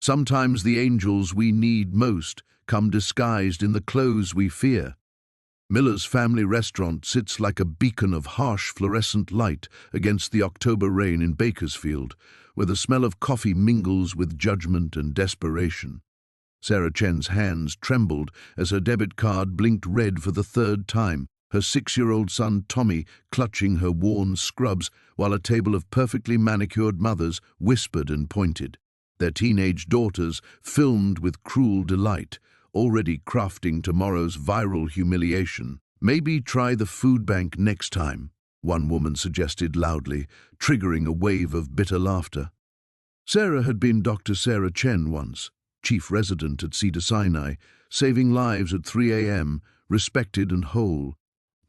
Sometimes the angels we need most come disguised in the clothes we fear. Miller's family restaurant sits like a beacon of harsh fluorescent light against the October rain in Bakersfield, where the smell of coffee mingles with judgment and desperation. Sarah Chen's hands trembled as her debit card blinked red for the third time, her 6-year-old son Tommy clutching her worn scrubs while a table of perfectly manicured mothers whispered and pointed. Their teenage daughters filmed with cruel delight, already crafting tomorrow's viral humiliation. "Maybe try the food bank next time," one woman suggested loudly, triggering a wave of bitter laughter. Sarah had been Dr. Sarah Chen once, chief resident at Cedars-Sinai, saving lives at 3 a.m., respected and whole.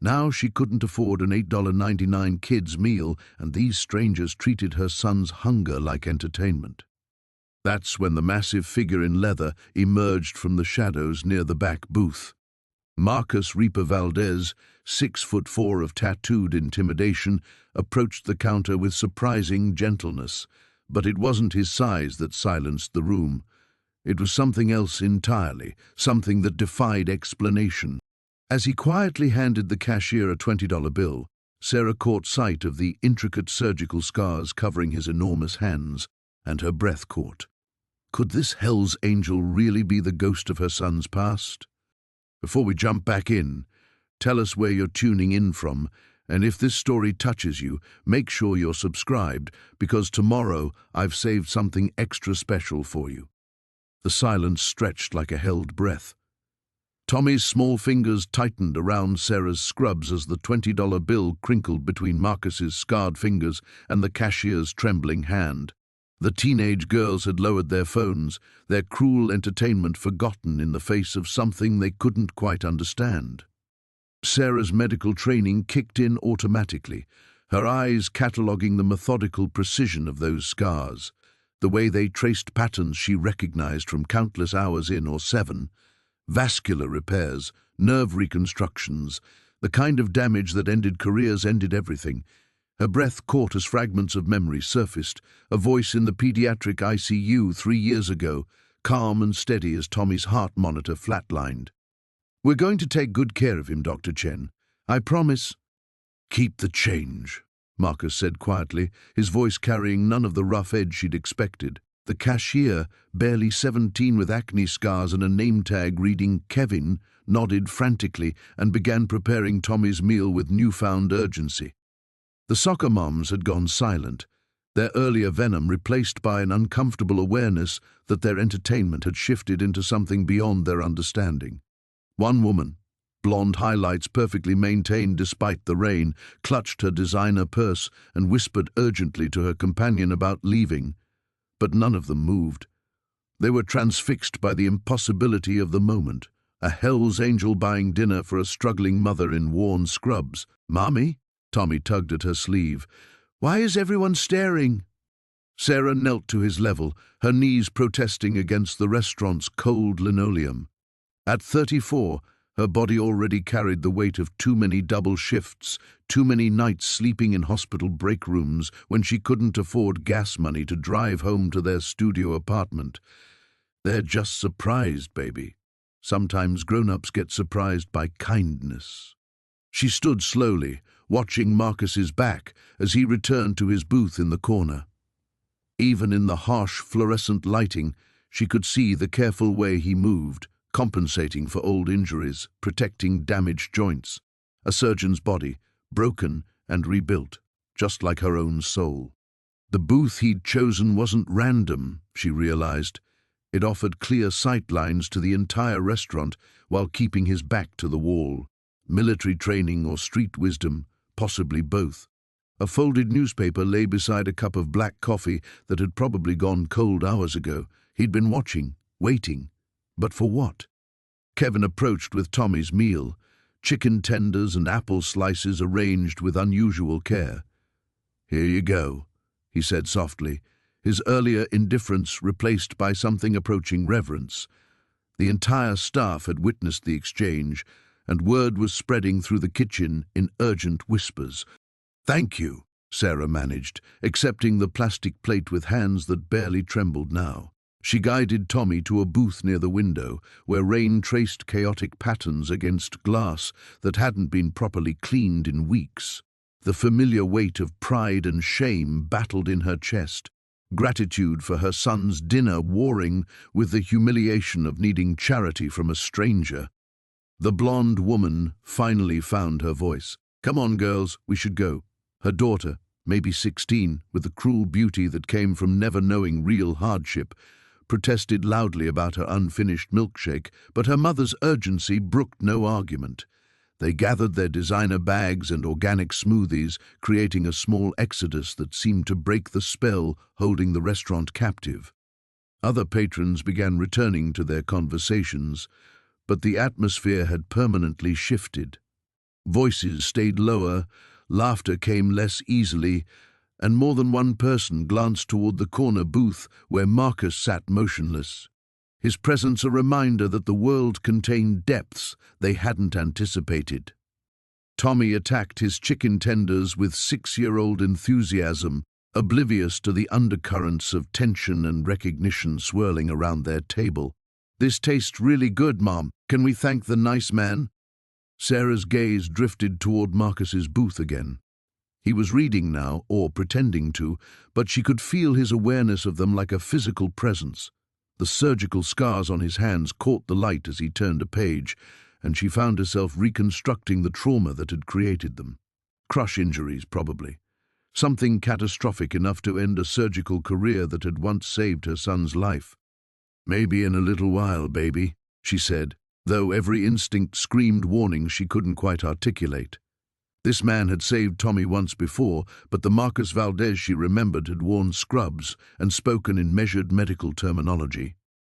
Now she couldn't afford an $8.99 kids' meal, and these strangers treated her son's hunger like entertainment. That's when the massive figure in leather emerged from the shadows near the back booth. Marcus Reaper Valdez, 6'4" of tattooed intimidation, approached the counter with surprising gentleness, but it wasn't his size that silenced the room. It was something else entirely, something that defied explanation. As he quietly handed the cashier a $20 bill, Sarah caught sight of the intricate surgical scars covering his enormous hands, and her breath caught. Could this Hell's Angel really be the ghost of her son's past? Before we jump back in, tell us where you're tuning in from, and if this story touches you, make sure you're subscribed, because tomorrow I've saved something extra special for you. The silence stretched like a held breath. Tommy's small fingers tightened around Sarah's scrubs as the $20 bill crinkled between Marcus's scarred fingers and the cashier's trembling hand. The teenage girls had lowered their phones, their cruel entertainment forgotten in the face of something they couldn't quite understand. Sarah's medical training kicked in automatically, her eyes cataloguing the methodical precision of those scars, the way they traced patterns she recognized from countless hours in or 7, vascular repairs, nerve reconstructions, the kind of damage that ended careers, ended everything. Her breath caught as fragments of memory surfaced, a voice in the pediatric ICU 3 years ago, calm and steady as Tommy's heart monitor flatlined. "We're going to take good care of him, Dr. Chen. I promise." "Keep the change," Marcus said quietly, his voice carrying none of the rough edge she'd expected. The cashier, barely 17 with acne scars and a name tag reading Kevin, nodded frantically and began preparing Tommy's meal with newfound urgency. The soccer moms had gone silent, their earlier venom replaced by an uncomfortable awareness that their entertainment had shifted into something beyond their understanding. One woman, blonde highlights perfectly maintained despite the rain, clutched her designer purse and whispered urgently to her companion about leaving, but none of them moved. They were transfixed by the impossibility of the moment, a Hell's Angel buying dinner for a struggling mother in worn scrubs. "Mommy?" Tommy tugged at her sleeve. "Why is everyone staring?" Sarah knelt to his level, her knees protesting against the restaurant's cold linoleum. At 34, her body already carried the weight of too many double shifts, too many nights sleeping in hospital break rooms when she couldn't afford gas money to drive home to their studio apartment. "They're just surprised, baby. Sometimes grown-ups get surprised by kindness." She stood slowly, watching Marcus's back as he returned to his booth in the corner. Even in the harsh fluorescent lighting, she could see the careful way he moved, compensating for old injuries, protecting damaged joints. A surgeon's body, broken and rebuilt, just like her own soul. The booth he'd chosen wasn't random, she realized. It offered clear sight lines to the entire restaurant while keeping his back to the wall. Military training or street wisdom, possibly both. A folded newspaper lay beside a cup of black coffee that had probably gone cold hours ago. He'd been watching, waiting. But for what? Kevin approached with Tommy's meal, chicken tenders and apple slices arranged with unusual care. "Here you go," he said softly, his earlier indifference replaced by something approaching reverence. The entire staff had witnessed the exchange, and word was spreading through the kitchen in urgent whispers. "Thank you," Sarah managed, accepting the plastic plate with hands that barely trembled now. She guided Tommy to a booth near the window, where rain traced chaotic patterns against glass that hadn't been properly cleaned in weeks. The familiar weight of pride and shame battled in her chest, gratitude for her son's dinner warring with the humiliation of needing charity from a stranger. The blonde woman finally found her voice. "Come on, girls, we should go." Her daughter, maybe 16, with the cruel beauty that came from never knowing real hardship, protested loudly about her unfinished milkshake, but her mother's urgency brooked no argument. They gathered their designer bags and organic smoothies, creating a small exodus that seemed to break the spell holding the restaurant captive. Other patrons began returning to their conversations, but the atmosphere had permanently shifted. Voices stayed lower, laughter came less easily, and more than one person glanced toward the corner booth where Marcus sat motionless, his presence a reminder that the world contained depths they hadn't anticipated. Tommy attacked his chicken tenders with 6-year-old enthusiasm, oblivious to the undercurrents of tension and recognition swirling around their table. "This tastes really good, Mom. Can we thank the nice man?" Sarah's gaze drifted toward Marcus's booth again. He was reading now, or pretending to, but she could feel his awareness of them like a physical presence. The surgical scars on his hands caught the light as he turned a page, and she found herself reconstructing the trauma that had created them. Crush injuries, probably. Something catastrophic enough to end a surgical career that had once saved her son's life. "Maybe in a little while, baby," she said, though every instinct screamed warning she couldn't quite articulate. This man had saved Tommy once before, but the Marcus Valdez she remembered had worn scrubs and spoken in measured medical terminology.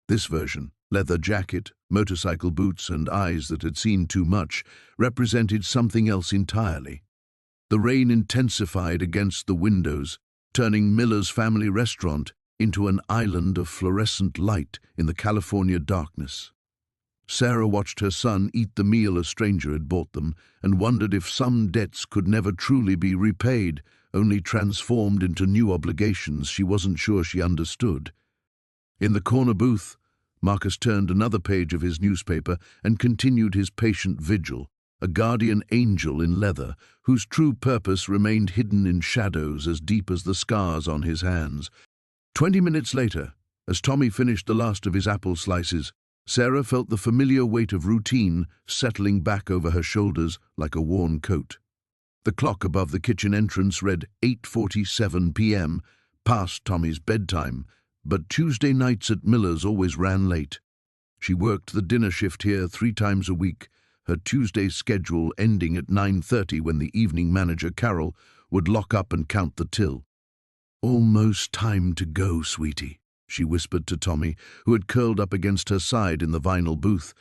This version, leather jacket, motorcycle boots, and eyes that had seen too much, represented something else entirely. The rain intensified against the windows, turning Miller's family restaurant into an island of fluorescent light in the California darkness. Sarah watched her son eat the meal a stranger had bought them and wondered if some debts could never truly be repaid, only transformed into new obligations she wasn't sure she understood. In the corner booth, Marcus turned another page of his newspaper and continued his patient vigil, a guardian angel in leather whose true purpose remained hidden in shadows as deep as the scars on his hands. 20 minutes later, as Tommy finished the last of his apple slices, Sarah felt the familiar weight of routine settling back over her shoulders like a worn coat. The clock above the kitchen entrance read 8:47 p.m., past Tommy's bedtime, but Tuesday nights at Miller's always ran late. She worked the dinner shift here 3 times a week, her Tuesday schedule ending at 9:30 when the evening manager, Carol, would lock up and count the till. "Almost time to go, sweetie," she whispered to Tommy, who had curled up against her side in the vinyl booth.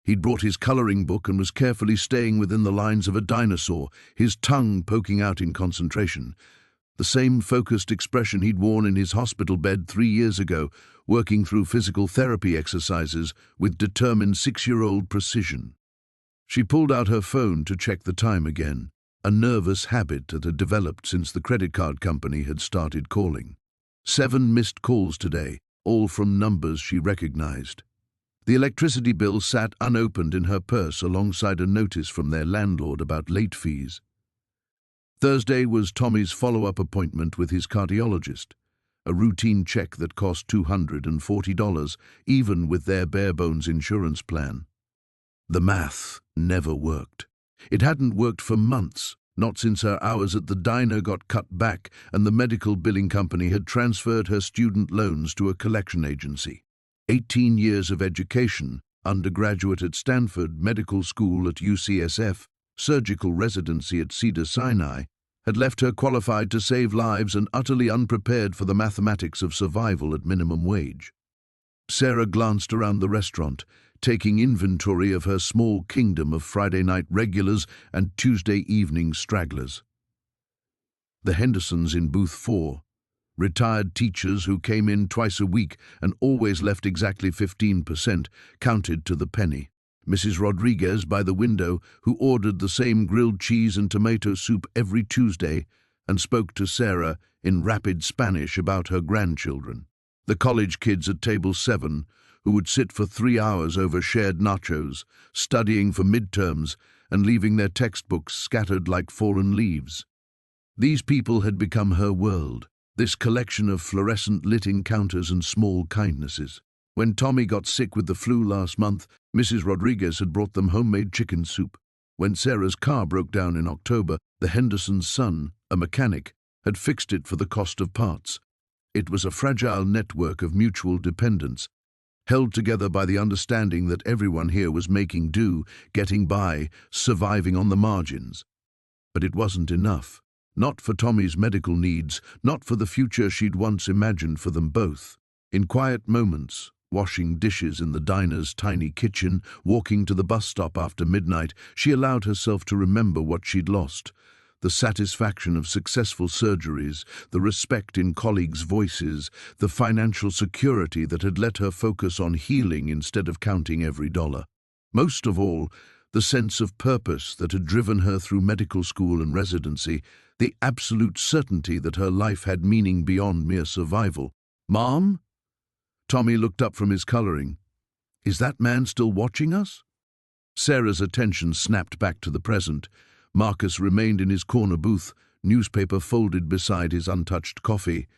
He'd brought his coloring book and was carefully staying within the lines of a dinosaur, his tongue poking out in concentration. The same focused expression he'd worn in his hospital bed 3 years ago, working through physical therapy exercises with determined 6-year-old precision. She pulled out her phone to check the time again, a nervous habit that had developed since the credit card company had started calling. 7 missed calls today, all from numbers she recognized. The electricity bill sat unopened in her purse alongside a notice from their landlord about late fees. Thursday was Tommy's follow-up appointment with his cardiologist, a routine check that cost $240, even with their bare-bones insurance plan. The math never worked. It hadn't worked for months, not since her hours at the diner got cut back and the medical billing company had transferred her student loans to a collection agency. 18 years of education, undergraduate at Stanford, medical school at UCSF, surgical residency at Cedars-Sinai, had left her qualified to save lives and utterly unprepared for the mathematics of survival at minimum wage. Sarah glanced around the restaurant, taking inventory of her small kingdom of Friday night regulars and Tuesday evening stragglers. The Hendersons in booth 4, retired teachers who came in twice a week and always left exactly 15%, counted to the penny. Mrs. Rodriguez by the window, who ordered the same grilled cheese and tomato soup every Tuesday and spoke to Sarah in rapid Spanish about her grandchildren. The college kids at table 7, who would sit for 3 hours over shared nachos, studying for midterms and leaving their textbooks scattered like fallen leaves. These people had become her world, this collection of fluorescent-lit encounters and small kindnesses. When Tommy got sick with the flu last month, Mrs. Rodriguez had brought them homemade chicken soup. When Sarah's car broke down in October, the Hendersons' son, a mechanic, had fixed it for the cost of parts. It was a fragile network of mutual dependence, held together by the understanding that everyone here was making do, getting by, surviving on the margins. But it wasn't enough. Not for Tommy's medical needs, not for the future she'd once imagined for them both. In quiet moments, washing dishes in the diner's tiny kitchen, walking to the bus stop after midnight, she allowed herself to remember what she'd lost. The satisfaction of successful surgeries, the respect in colleagues' voices, the financial security that had let her focus on healing instead of counting every dollar. Most of all, the sense of purpose that had driven her through medical school and residency, the absolute certainty that her life had meaning beyond mere survival. "Mom?" Tommy looked up from his coloring. "Is that man still watching us?" Sarah's attention snapped back to the present. Marcus remained in his corner booth, newspaper folded beside his untouched coffee.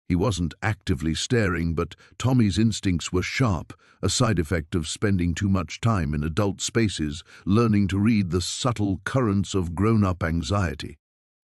He wasn't actively staring, but Tommy's instincts were sharp, a side effect of spending too much time in adult spaces, learning to read the subtle currents of grown-up anxiety.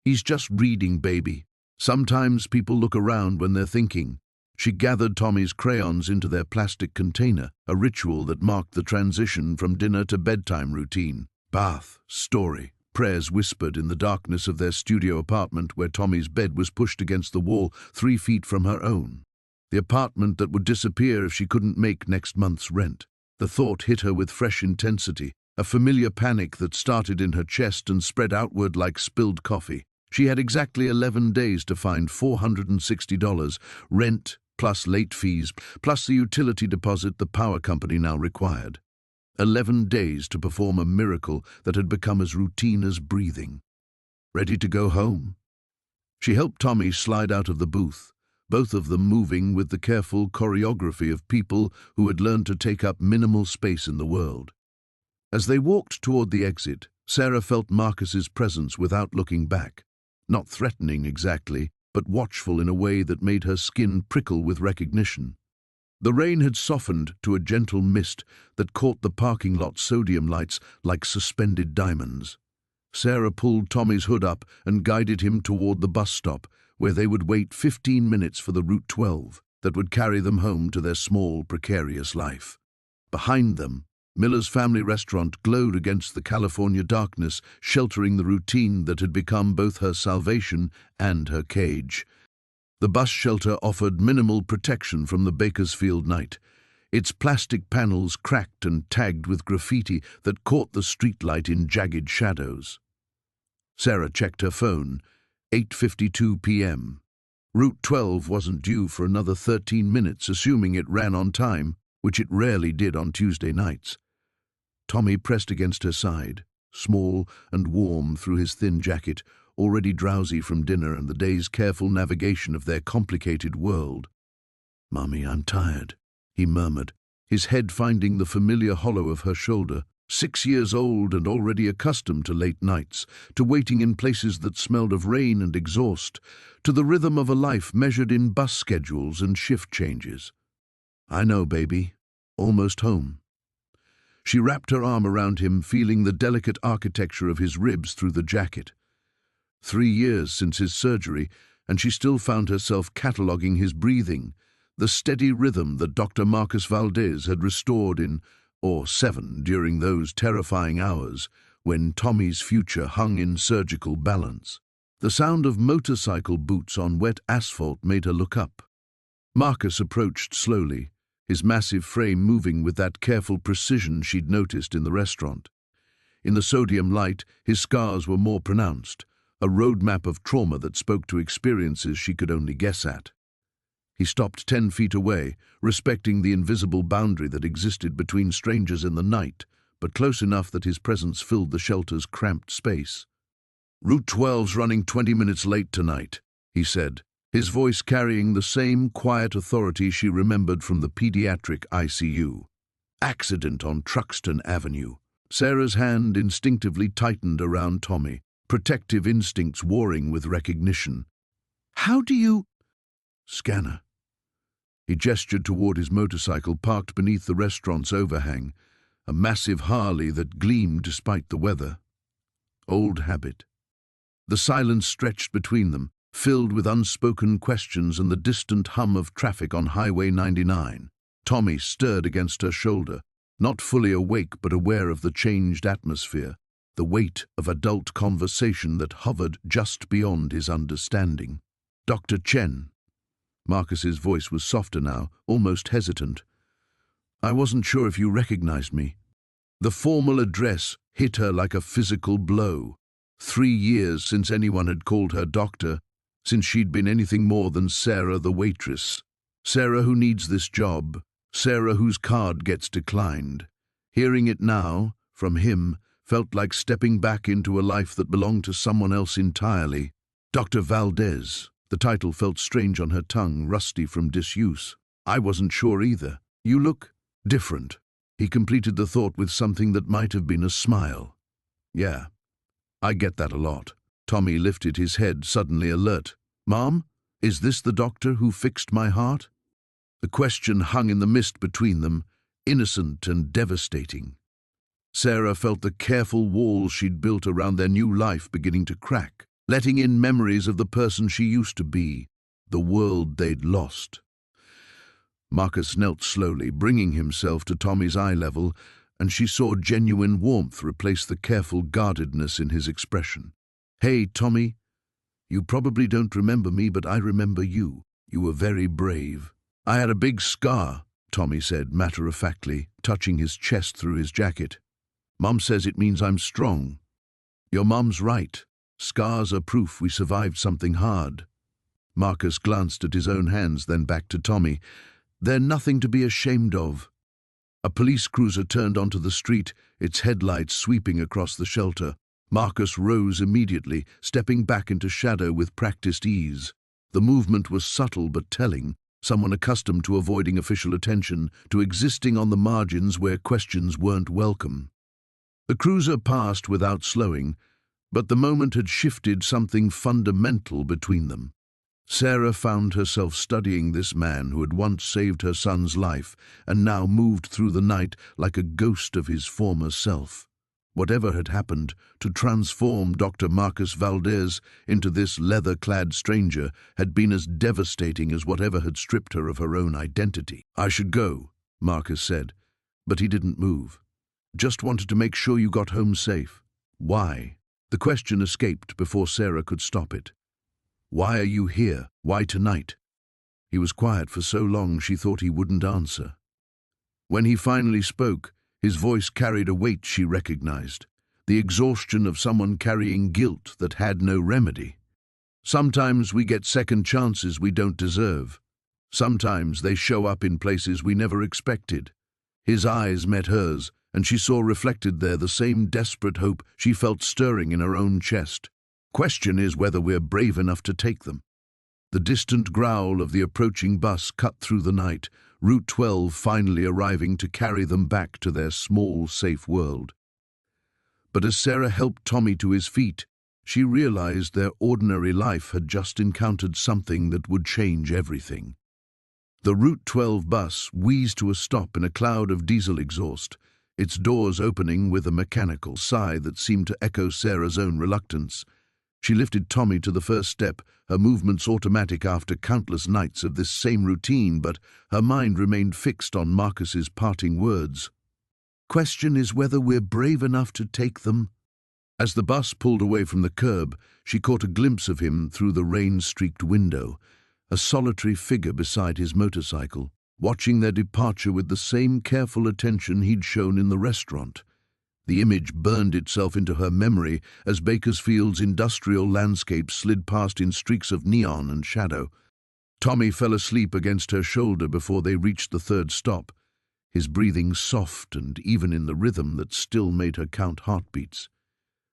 "He's just reading, baby. Sometimes people look around when they're thinking." She gathered Tommy's crayons into their plastic container, a ritual that marked the transition from dinner to bedtime routine. Bath, story, prayers whispered in the darkness of their studio apartment where Tommy's bed was pushed against the wall 3 feet from her own. The apartment that would disappear if she couldn't make next month's rent. The thought hit her with fresh intensity, a familiar panic that started in her chest and spread outward like spilled coffee. She had exactly 11 days to find $460, rent plus late fees, plus the utility deposit the power company now required. 11 days to perform a miracle that had become as routine as breathing. Ready to go home? She helped Tommy slide out of the booth, both of them moving with the careful choreography of people who had learned to take up minimal space in the world. As they walked toward the exit, Sarah felt Marcus's presence without looking back. Not threatening exactly, but watchful in a way that made her skin prickle with recognition. The rain had softened to a gentle mist that caught the parking lot sodium lights like suspended diamonds. Sarah pulled Tommy's hood up and guided him toward the bus stop, where they would wait 15 minutes for the Route 12 that would carry them home to their small, precarious life. Behind them, Miller's family restaurant glowed against the California darkness, sheltering the routine that had become both her salvation and her cage. The bus shelter offered minimal protection from the Bakersfield night, its plastic panels cracked and tagged with graffiti that caught the streetlight in jagged shadows. Sarah checked her phone. 8:52 p.m. Route 12 wasn't due for another 13 minutes, assuming it ran on time, which it rarely did on Tuesday nights. Tommy pressed against her side, small and warm through his thin jacket, already drowsy from dinner and the day's careful navigation of their complicated world. "Mommy, I'm tired," he murmured, his head finding the familiar hollow of her shoulder. 6 years old and already accustomed to late nights, to waiting in places that smelled of rain and exhaust, to the rhythm of a life measured in bus schedules and shift changes. "I know, baby. Almost home." She wrapped her arm around him, feeling the delicate architecture of his ribs through the jacket. 3 years since his surgery, and she still found herself cataloguing his breathing, the steady rhythm that Dr. Marcus Valdez had restored in 7 during those terrifying hours when Tommy's future hung in surgical balance. The sound of motorcycle boots on wet asphalt made her look up. Marcus approached slowly, his massive frame moving with that careful precision she'd noticed in the restaurant. In the sodium light, his scars were more pronounced, a roadmap of trauma that spoke to experiences she could only guess at. He stopped 10 feet away, respecting the invisible boundary that existed between strangers in the night, but close enough that his presence filled the shelter's cramped space. "Route 12's running 20 minutes late tonight," he said, his voice carrying the same quiet authority she remembered from the pediatric ICU. Accident on Truxton Avenue. Sarah's hand instinctively tightened around Tommy, protective instincts warring with recognition. How do you... Scanner. He gestured toward his motorcycle parked beneath the restaurant's overhang, a massive Harley that gleamed despite the weather. Old habit. The silence stretched between them, filled with unspoken questions and the distant hum of traffic on Highway 99. Tommy stirred against her shoulder, not fully awake but aware of the changed atmosphere, the weight of adult conversation that hovered just beyond his understanding. Dr. Chen. Marcus's voice was softer now, almost hesitant. I wasn't sure if you recognized me. The formal address hit her like a physical blow. 3 years since anyone had called her doctor, since she'd been anything more than Sarah the waitress. Sarah who needs this job, Sarah whose card gets declined. Hearing it now, from him, felt like stepping back into a life that belonged to someone else entirely. Dr. Valdez. The title felt strange on her tongue, rusty from disuse. I wasn't sure either. You look different. He completed the thought with something that might have been a smile. Yeah, I get that a lot. Tommy lifted his head, suddenly alert. Mom, is this the doctor who fixed my heart? The question hung in the mist between them, innocent and devastating. Sarah felt the careful walls she'd built around their new life beginning to crack, letting in memories of the person she used to be, the world they'd lost. Marcus knelt slowly, bringing himself to Tommy's eye level, and she saw genuine warmth replace the careful guardedness in his expression. Hey, Tommy, you probably don't remember me, but I remember you. You were very brave. I had a big scar, Tommy said matter-of-factly, touching his chest through his jacket. Mom says it means I'm strong. Your mom's right. Scars are proof we survived something hard. Marcus glanced at his own hands, then back to Tommy. They're nothing to be ashamed of. A police cruiser turned onto the street, its headlights sweeping across the shelter. Marcus rose immediately, stepping back into shadow with practiced ease. The movement was subtle but telling, someone accustomed to avoiding official attention, to existing on the margins where questions weren't welcome. The cruiser passed without slowing, but the moment had shifted something fundamental between them. Sarah found herself studying this man who had once saved her son's life and now moved through the night like a ghost of his former self. Whatever had happened to transform Dr. Marcus Valdez into this leather-clad stranger had been as devastating as whatever had stripped her of her own identity. I should go, Marcus said, but he didn't move. Just wanted to make sure you got home safe. Why? The question escaped before Sarah could stop it. Why are you here? Why tonight? He was quiet for so long she thought he wouldn't answer. When he finally spoke, his voice carried a weight she recognized, the exhaustion of someone carrying guilt that had no remedy. Sometimes we get second chances we don't deserve. Sometimes they show up in places we never expected. His eyes met hers, and she saw reflected there the same desperate hope she felt stirring in her own chest. Question is whether we're brave enough to take them. The distant growl of the approaching bus cut through the night, Route 12 finally arriving to carry them back to their small, safe world. But as Sarah helped Tommy to his feet, she realized their ordinary life had just encountered something that would change everything. The Route 12 bus wheezed to a stop in a cloud of diesel exhaust, its doors opening with a mechanical sigh that seemed to echo Sarah's own reluctance. She lifted Tommy to the first step, her movements automatic after countless nights of this same routine, but her mind remained fixed on Marcus's parting words. Question is whether we're brave enough to take them. As the bus pulled away from the curb, she caught a glimpse of him through the rain-streaked window, a solitary figure beside his motorcycle, watching their departure with the same careful attention he'd shown in the restaurant. The image burned itself into her memory as Bakersfield's industrial landscape slid past in streaks of neon and shadow. Tommy fell asleep against her shoulder before they reached the third stop, his breathing soft and even in the rhythm that still made her count heartbeats.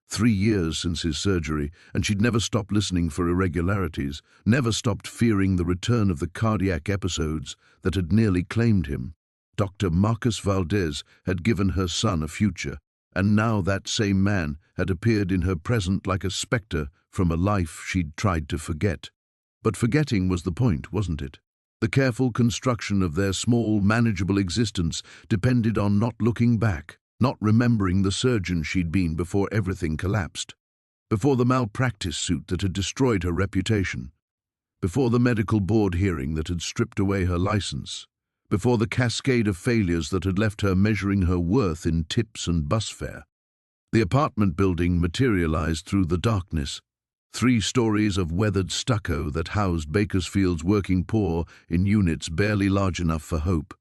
3 years since his surgery, and she'd never stopped listening for irregularities, never stopped fearing the return of the cardiac episodes that had nearly claimed him. Dr. Marcus Valdez had given her son a future, and now that same man had appeared in her present like a spectre from a life she'd tried to forget. But forgetting was the point, wasn't it? The careful construction of their small, manageable existence depended on not looking back, not remembering the surgeon she'd been before everything collapsed, before the malpractice suit that had destroyed her reputation, before the medical board hearing that had stripped away her license, before the cascade of failures that had left her measuring her worth in tips and bus fare. The apartment building materialized through the darkness, 3 stories of weathered stucco that housed Bakersfield's working poor in units barely large enough for hope.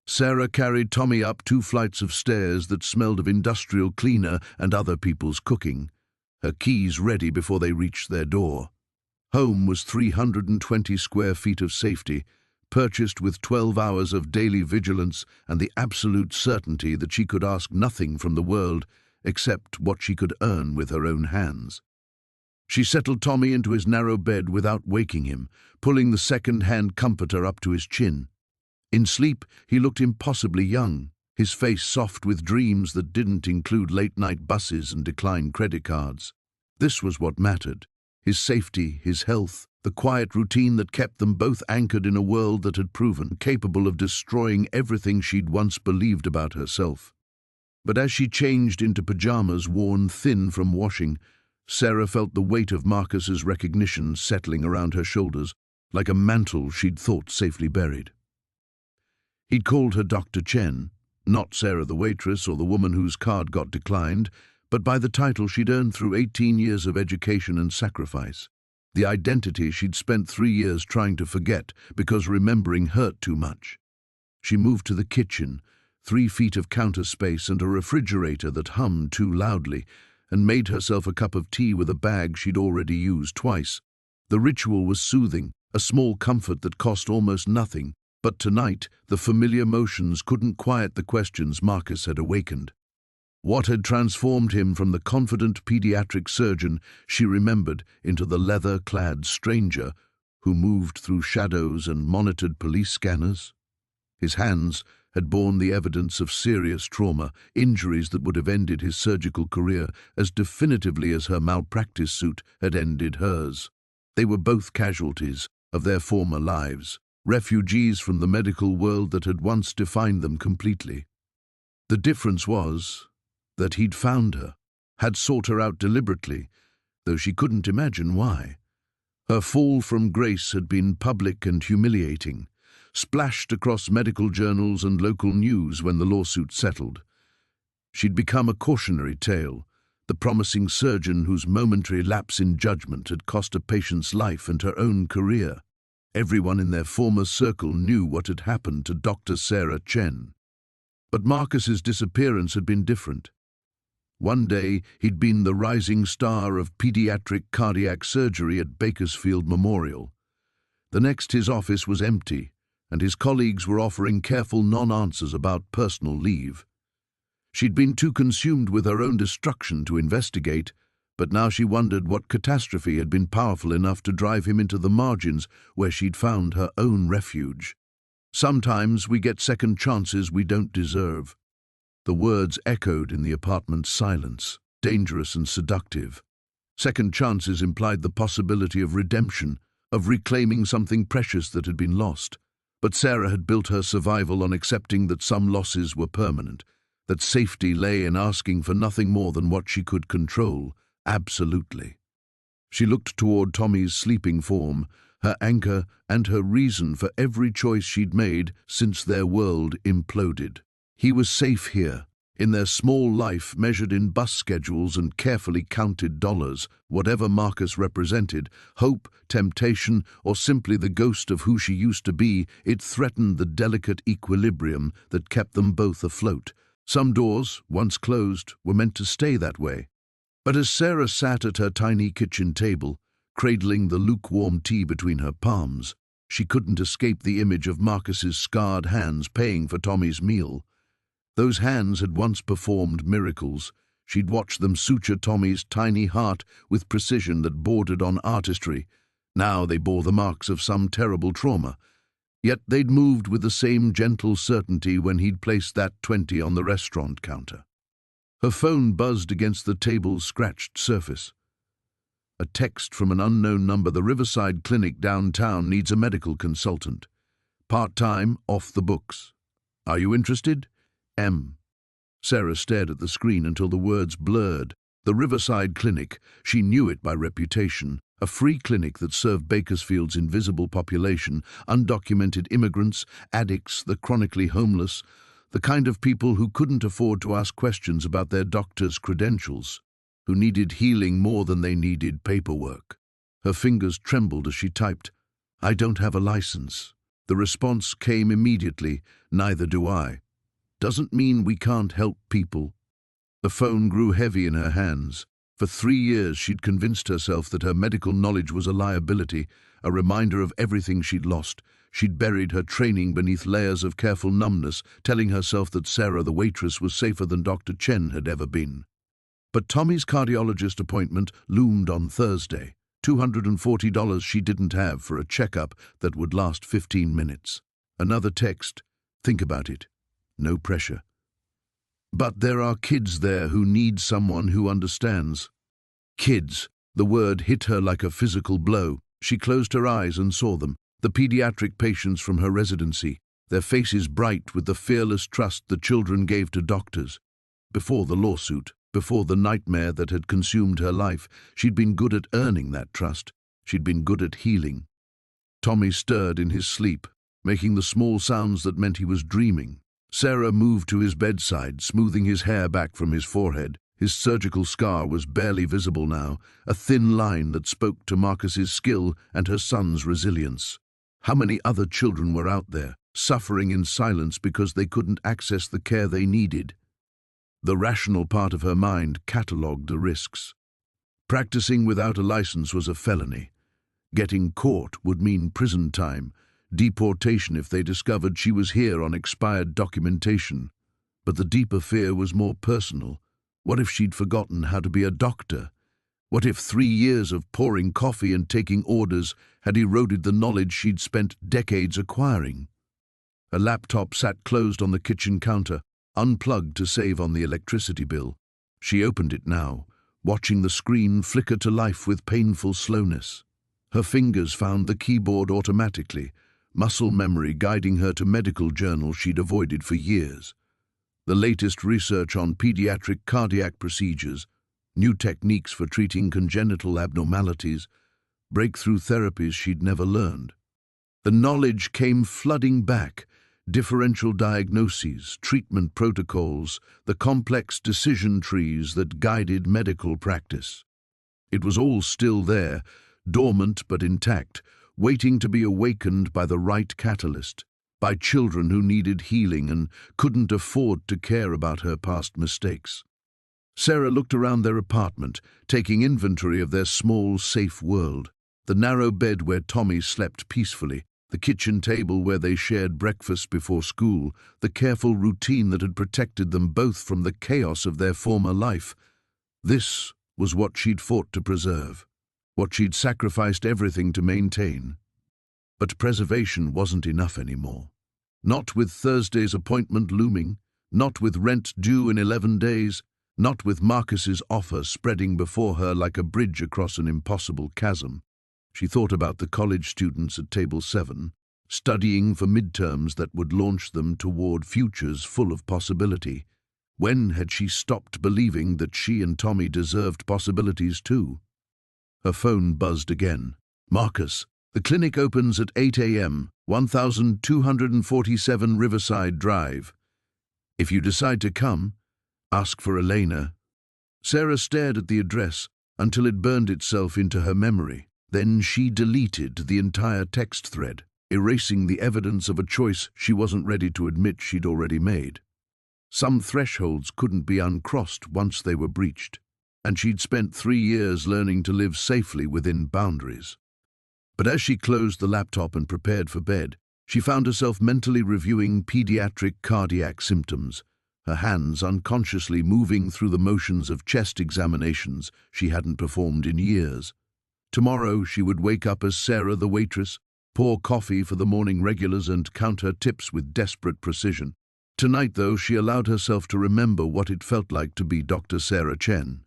Sarah carried Tommy up 2 flights of stairs that smelled of industrial cleaner and other people's cooking, her keys ready before they reached their door. Home was 320 square feet of safety, purchased with 12 hours of daily vigilance and the absolute certainty that she could ask nothing from the world except what she could earn with her own hands. She settled Tommy into his narrow bed without waking him, pulling the second-hand comforter up to his chin. In sleep, he looked impossibly young, his face soft with dreams that didn't include late-night buses and declined credit cards. This was what mattered: his safety, his health, the quiet routine that kept them both anchored in a world that had proven capable of destroying everything she'd once believed about herself. But as she changed into pajamas worn thin from washing, Sarah felt the weight of Marcus's recognition settling around her shoulders, like a mantle she'd thought safely buried. He'd called her Dr. Chen, not Sarah the waitress or the woman whose card got declined, but by the title she'd earned through 18 years of education and sacrifice, the identity she'd spent 3 years trying to forget because remembering hurt too much. She moved to the kitchen, 3 feet of counter space and a refrigerator that hummed too loudly, and made herself a cup of tea with a bag she'd already used twice. The ritual was soothing, a small comfort that cost almost nothing, but tonight the familiar motions couldn't quiet the questions Marcus had awakened. What had transformed him from the confident pediatric surgeon she remembered into the leather-clad stranger who moved through shadows and monitored police scanners? His hands had borne the evidence of serious trauma, injuries that would have ended his surgical career as definitively as her malpractice suit had ended hers. They were both casualties of their former lives, refugees from the medical world that had once defined them completely. The difference was that he'd found her, had sought her out deliberately, though she couldn't imagine why. Her fall from grace had been public and humiliating, splashed across medical journals and local news when the lawsuit settled. She'd become a cautionary tale, the promising surgeon whose momentary lapse in judgment had cost a patient's life and her own career. Everyone in their former circle knew what had happened to Dr. Sarah Chen. But Marcus's disappearance had been different. One day, he'd been the rising star of pediatric cardiac surgery at Bakersfield Memorial. The next, his office was empty, and his colleagues were offering careful non-answers about personal leave. She'd been too consumed with her own destruction to investigate, but now she wondered what catastrophe had been powerful enough to drive him into the margins where she'd found her own refuge. Sometimes we get second chances we don't deserve. The words echoed in the apartment's silence, dangerous and seductive. Second chances implied the possibility of redemption, of reclaiming something precious that had been lost. But Sarah had built her survival on accepting that some losses were permanent, that safety lay in asking for nothing more than what she could control, absolutely. She looked toward Tommy's sleeping form, her anchor and her reason for every choice she'd made since their world imploded. He was safe here, in their small life measured in bus schedules and carefully counted dollars, whatever Marcus represented, hope, temptation, or simply the ghost of who she used to be, it threatened the delicate equilibrium that kept them both afloat. Some doors, once closed, were meant to stay that way. But as Sarah sat at her tiny kitchen table, cradling the lukewarm tea between her palms, she couldn't escape the image of Marcus's scarred hands paying for Tommy's meal. Those hands had once performed miracles. She'd watched them suture Tommy's tiny heart with precision that bordered on artistry. Now they bore the marks of some terrible trauma. Yet they'd moved with the same gentle certainty when he'd placed that 20 on the restaurant counter. Her phone buzzed against the table's scratched surface. A text from an unknown number. The Riverside Clinic downtown needs a medical consultant. Part-time, off the books. Are you interested? M. Sarah stared at the screen until the words blurred. The Riverside Clinic, she knew it by reputation, a free clinic that served Bakersfield's invisible population, undocumented immigrants, addicts, the chronically homeless, the kind of people who couldn't afford to ask questions about their doctor's credentials, who needed healing more than they needed paperwork. Her fingers trembled as she typed, "I don't have a license." The response came immediately, "Neither do I." "Doesn't mean we can't help people." The phone grew heavy in her hands. For 3 years she'd convinced herself that her medical knowledge was a liability, a reminder of everything she'd lost. She'd buried her training beneath layers of careful numbness, telling herself that Sarah the waitress was safer than Dr. Chen had ever been. But Tommy's cardiologist appointment loomed on Thursday. $240 she didn't have for a checkup that would last 15 minutes. Another text, "Think about it. No pressure. But there are kids there who need someone who understands." Kids. The word hit her like a physical blow. She closed her eyes and saw them, the pediatric patients from her residency, their faces bright with the fearless trust the children gave to doctors. Before the lawsuit, before the nightmare that had consumed her life, she'd been good at earning that trust. She'd been good at healing. Tommy stirred in his sleep, making the small sounds that meant he was dreaming. Sarah moved to his bedside, smoothing his hair back from his forehead. His surgical scar was barely visible now, a thin line that spoke to Marcus's skill and her son's resilience. How many other children were out there, suffering in silence because they couldn't access the care they needed? The rational part of her mind catalogued the risks. Practicing without a license was a felony. Getting caught would mean prison time, deportation if they discovered she was here on expired documentation. But the deeper fear was more personal. What if she'd forgotten how to be a doctor? What if 3 years of pouring coffee and taking orders had eroded the knowledge she'd spent decades acquiring? Her laptop sat closed on the kitchen counter, unplugged to save on the electricity bill. She opened it now, watching the screen flicker to life with painful slowness. Her fingers found the keyboard automatically, muscle memory guiding her to medical journals she'd avoided for years. The latest research on pediatric cardiac procedures, new techniques for treating congenital abnormalities, breakthrough therapies she'd never learned. The knowledge came flooding back, differential diagnoses, treatment protocols, the complex decision trees that guided medical practice. It was all still there, dormant but intact, waiting to be awakened by the right catalyst, by children who needed healing and couldn't afford to care about her past mistakes. Sarah looked around their apartment, taking inventory of their small, safe world. The narrow bed where Tommy slept peacefully, the kitchen table where they shared breakfast before school, the careful routine that had protected them both from the chaos of their former life. This was what she'd fought to preserve, what she'd sacrificed everything to maintain. But preservation wasn't enough anymore. Not with Thursday's appointment looming, not with rent due in 11 days, not with Marcus's offer spreading before her like a bridge across an impossible chasm. She thought about the college students at Table 7, studying for midterms that would launch them toward futures full of possibility. When had she stopped believing that she and Tommy deserved possibilities too? Her phone buzzed again. "Marcus, the clinic opens at 8 a.m., 1247 Riverside Drive. If you decide to come, ask for Elena." Sarah stared at the address until it burned itself into her memory. Then she deleted the entire text thread, erasing the evidence of a choice she wasn't ready to admit she'd already made. Some thresholds couldn't be uncrossed once they were breached, and she'd spent 3 years learning to live safely within boundaries. But as she closed the laptop and prepared for bed, she found herself mentally reviewing pediatric cardiac symptoms, her hands unconsciously moving through the motions of chest examinations she hadn't performed in years. Tomorrow she would wake up as Sarah the waitress, pour coffee for the morning regulars and count her tips with desperate precision. Tonight, though, she allowed herself to remember what it felt like to be Dr. Sarah Chen.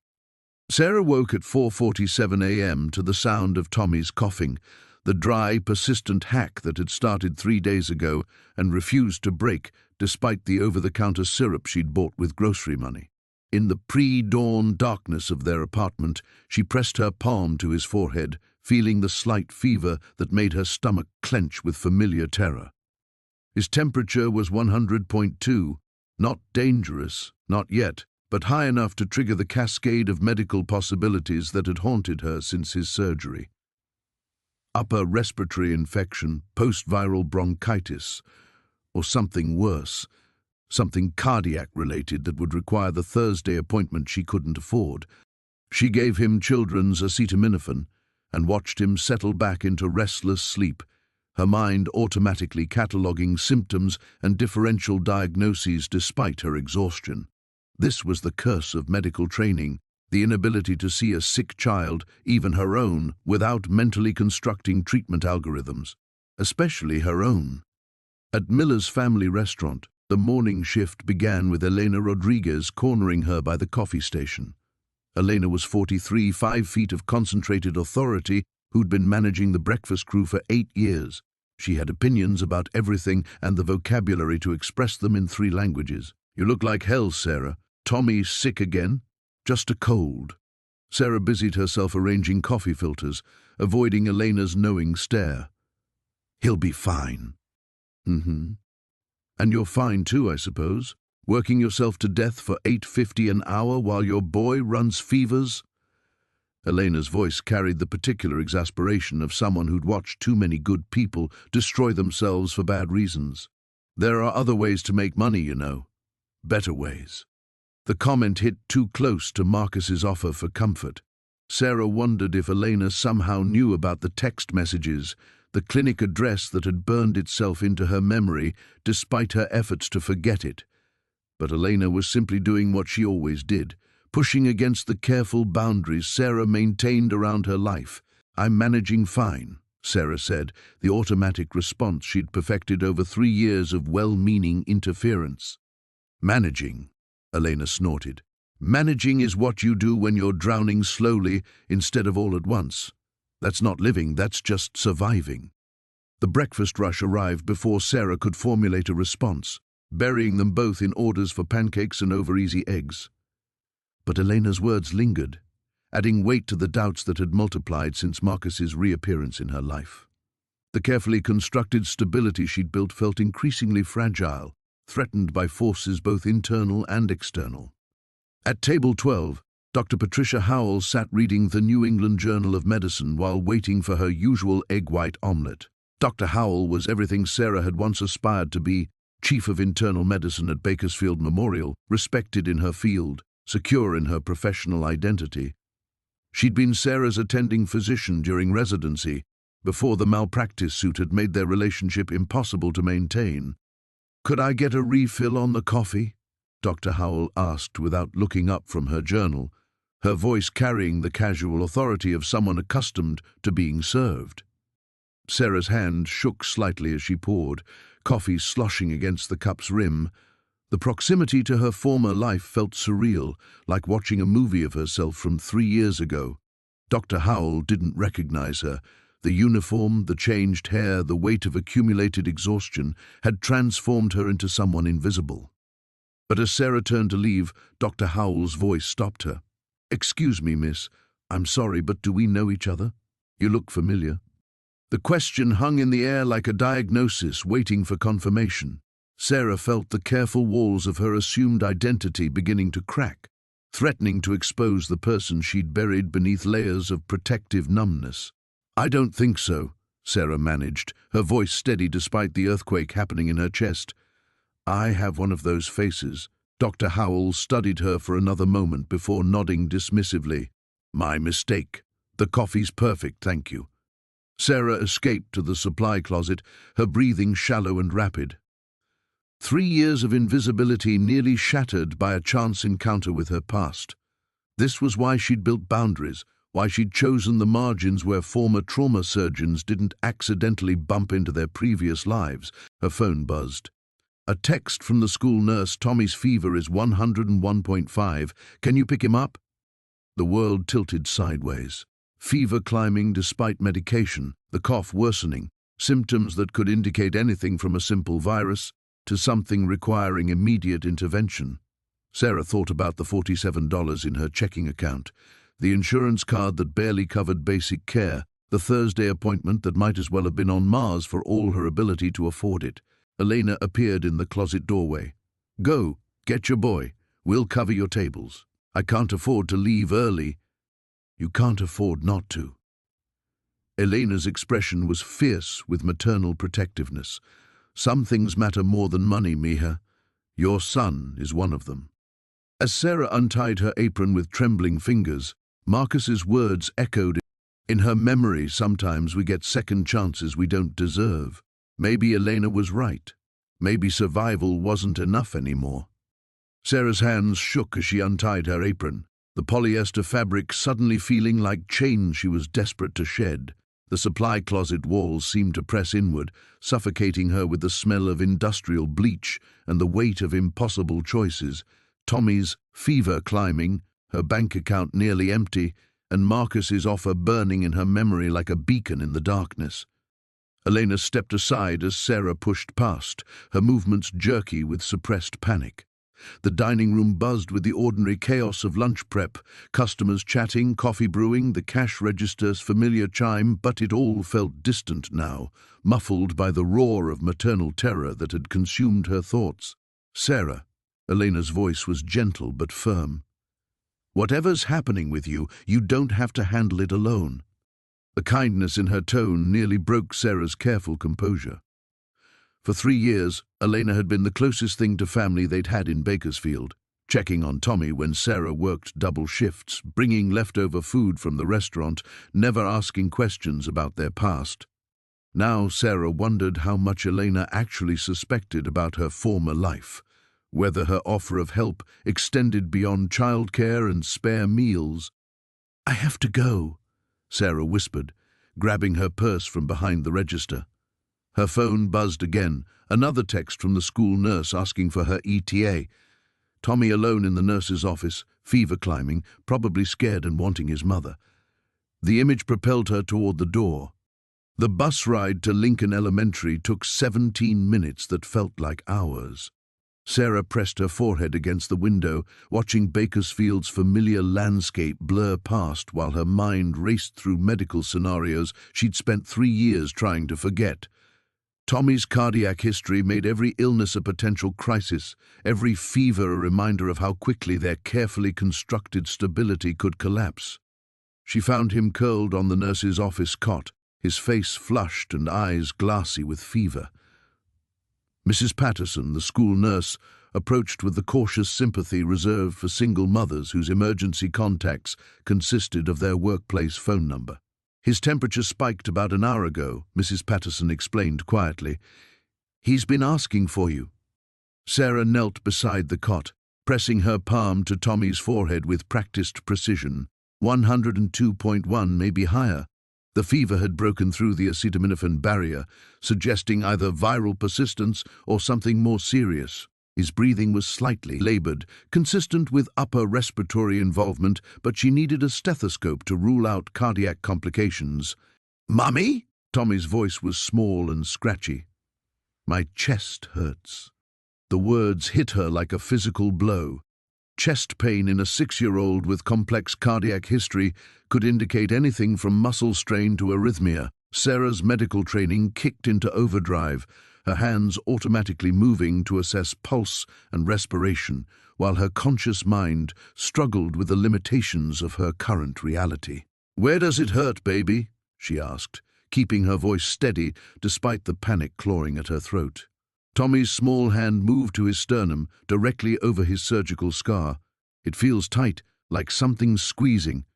Sarah woke at 4:47 a.m. to the sound of Tommy's coughing, the dry, persistent hack that had started 3 days ago and refused to break despite the over-the-counter syrup she'd bought with grocery money. In the pre-dawn darkness of their apartment, she pressed her palm to his forehead, feeling the slight fever that made her stomach clench with familiar terror. His temperature was 100.2, not dangerous, not yet, but high enough to trigger the cascade of medical possibilities that had haunted her since his surgery. Upper respiratory infection, post-viral bronchitis, or something worse, something cardiac-related that would require the Thursday appointment she couldn't afford. She gave him children's acetaminophen and watched him settle back into restless sleep, her mind automatically cataloguing symptoms and differential diagnoses despite her exhaustion. This was the curse of medical training, the inability to see a sick child, even her own, without mentally constructing treatment algorithms, especially her own. At Miller's family restaurant, the morning shift began with Elena Rodriguez cornering her by the coffee station. Elena was 43, 5 feet of concentrated authority who'd been managing the breakfast crew for 8 years. She had opinions about everything and the vocabulary to express them in 3 languages. "You look like hell, Sarah. Tommy sick again?" "Just a cold." Sarah busied herself arranging coffee filters, avoiding Elena's knowing stare. "He'll be fine." "Mm-hmm. And you're fine too, I suppose? Working yourself to death for $8.50 an hour while your boy runs fevers?" Elena's voice carried the particular exasperation of someone who'd watched too many good people destroy themselves for bad reasons. "There are other ways to make money, you know. Better ways." The comment hit too close to Marcus's offer for comfort. Sarah wondered if Elena somehow knew about the text messages, the clinic address that had burned itself into her memory despite her efforts to forget it. But Elena was simply doing what she always did, pushing against the careful boundaries Sarah maintained around her life. "I'm managing fine," Sarah said, the automatic response she'd perfected over 3 years of well-meaning interference. "Managing," Elena snorted. "Managing is what you do when you're drowning slowly instead of all at once. That's not living, that's just surviving." The breakfast rush arrived before Sarah could formulate a response, burying them both in orders for pancakes and over-easy eggs. But Elena's words lingered, adding weight to the doubts that had multiplied since Marcus's reappearance in her life. The carefully constructed stability she'd built felt increasingly fragile, threatened by forces both internal and external. At table 12, Dr. Patricia Howell sat reading the New England Journal of Medicine while waiting for her usual egg white omelette. Dr. Howell was everything Sarah had once aspired to be: Chief of Internal Medicine at Bakersfield Memorial, respected in her field, secure in her professional identity. She'd been Sarah's attending physician during residency, before the malpractice suit had made their relationship impossible to maintain. "Could I get a refill on the coffee?" Dr. Howell asked without looking up from her journal, her voice carrying the casual authority of someone accustomed to being served. Sarah's hand shook slightly as she poured, coffee sloshing against the cup's rim. The proximity to her former life felt surreal, like watching a movie of herself from 3 years ago. Dr. Howell didn't recognize her. The uniform, the changed hair, the weight of accumulated exhaustion had transformed her into someone invisible. But as Sarah turned to leave, Dr. Howell's voice stopped her. "Excuse me, miss. I'm sorry, but do we know each other? You look familiar." The question hung in the air like a diagnosis waiting for confirmation. Sarah felt the careful walls of her assumed identity beginning to crack, threatening to expose the person she'd buried beneath layers of protective numbness. "I don't think so," Sarah managed, her voice steady despite the earthquake happening in her chest. "I have one of those faces." Dr. Howell studied her for another moment before nodding dismissively. "My mistake. The coffee's perfect, thank you." Sarah escaped to the supply closet, her breathing shallow and rapid. 3 years of invisibility nearly shattered by a chance encounter with her past. This was why she'd built boundaries, why she'd chosen the margins where former trauma surgeons didn't accidentally bump into their previous lives. Her phone buzzed. A text from the school nurse: "Tommy's fever is 101.5. Can you pick him up?" The world tilted sideways. Fever climbing despite medication, the cough worsening, symptoms that could indicate anything from a simple virus to something requiring immediate intervention. Sarah thought about the $47 in her checking account, the insurance card that barely covered basic care, the Thursday appointment that might as well have been on Mars for all her ability to afford it. Elena appeared in the closet doorway. "Go, get your boy. We'll cover your tables. I can't afford to leave early." "You can't afford not to." Elena's expression was fierce with maternal protectiveness. "Some things matter more than money, Mija. Your son is one of them." As Sarah untied her apron with trembling fingers, Marcus's words echoed in her memory. "Sometimes we get second chances we don't deserve." Maybe Elena was right. Maybe survival wasn't enough anymore. Sarah's hands shook as she untied her apron, the polyester fabric suddenly feeling like chains she was desperate to shed. The supply closet walls seemed to press inward, suffocating her with the smell of industrial bleach and the weight of impossible choices. Tommy's fever climbing, her bank account nearly empty, and Marcus's offer burning in her memory like a beacon in the darkness. Elena stepped aside as Sarah pushed past, her movements jerky with suppressed panic. The dining room buzzed with the ordinary chaos of lunch prep, customers chatting, coffee brewing, the cash register's familiar chime, but it all felt distant now, muffled by the roar of maternal terror that had consumed her thoughts. "Sarah," Elena's voice was gentle but firm. "Whatever's happening with you, you don't have to handle it alone." The kindness in her tone nearly broke Sarah's careful composure. For 3 years, Elena had been the closest thing to family they'd had in Bakersfield, checking on Tommy when Sarah worked double shifts, bringing leftover food from the restaurant, never asking questions about their past. Now Sarah wondered how much Elena actually suspected about her former life, whether her offer of help extended beyond childcare and spare meals. "I have to go," Sarah whispered, grabbing her purse from behind the register. Her phone buzzed again, another text from the school nurse asking for her ETA. Tommy alone in the nurse's office, fever climbing, probably scared and wanting his mother. The image propelled her toward the door. The bus ride to Lincoln Elementary took 17 minutes that felt like hours. Sarah pressed her forehead against the window, watching Bakersfield's familiar landscape blur past while her mind raced through medical scenarios she'd spent 3 years trying to forget. Tommy's cardiac history made every illness a potential crisis, every fever a reminder of how quickly their carefully constructed stability could collapse. She found him curled on the nurse's office cot, his face flushed and eyes glassy with fever. Mrs. Patterson, the school nurse, approached with the cautious sympathy reserved for single mothers whose emergency contacts consisted of their workplace phone number. "His temperature spiked about an hour ago," Mrs. Patterson explained quietly. "He's been asking for you." Sarah knelt beside the cot, pressing her palm to Tommy's forehead with practiced precision. 102.1, maybe higher. The fever had broken through the acetaminophen barrier, suggesting either viral persistence or something more serious. His breathing was slightly labored, consistent with upper respiratory involvement, but she needed a stethoscope to rule out cardiac complications. "Mummy?" Tommy's voice was small and scratchy. "My chest hurts." The words hit her like a physical blow. Chest pain in a 6-year-old with complex cardiac history could indicate anything from muscle strain to arrhythmia. Sarah's medical training kicked into overdrive, her hands automatically moving to assess pulse and respiration, while her conscious mind struggled with the limitations of her current reality. "Where does it hurt, baby?" she asked, keeping her voice steady despite the panic clawing at her throat. Tommy's small hand moved to his sternum, directly over his surgical scar. "It feels tight, like something's squeezing."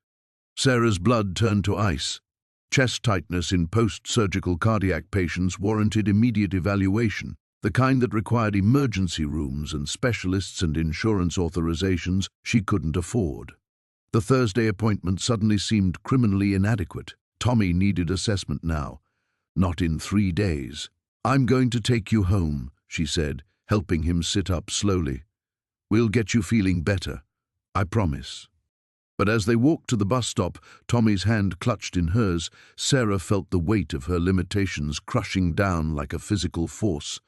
Sarah's blood turned to ice. Chest tightness in post-surgical cardiac patients warranted immediate evaluation. the kind that required emergency rooms and specialists and insurance authorizations she couldn't afford. The Thursday appointment suddenly seemed criminally inadequate. Tommy needed assessment now, not in 3 days. "I'm going to take you home," she said, helping him sit up slowly. "We'll get you feeling better, I promise." But as they walked to the bus stop, Tommy's hand clutched in hers. Sarah felt the weight of her limitations crushing down like a physical force.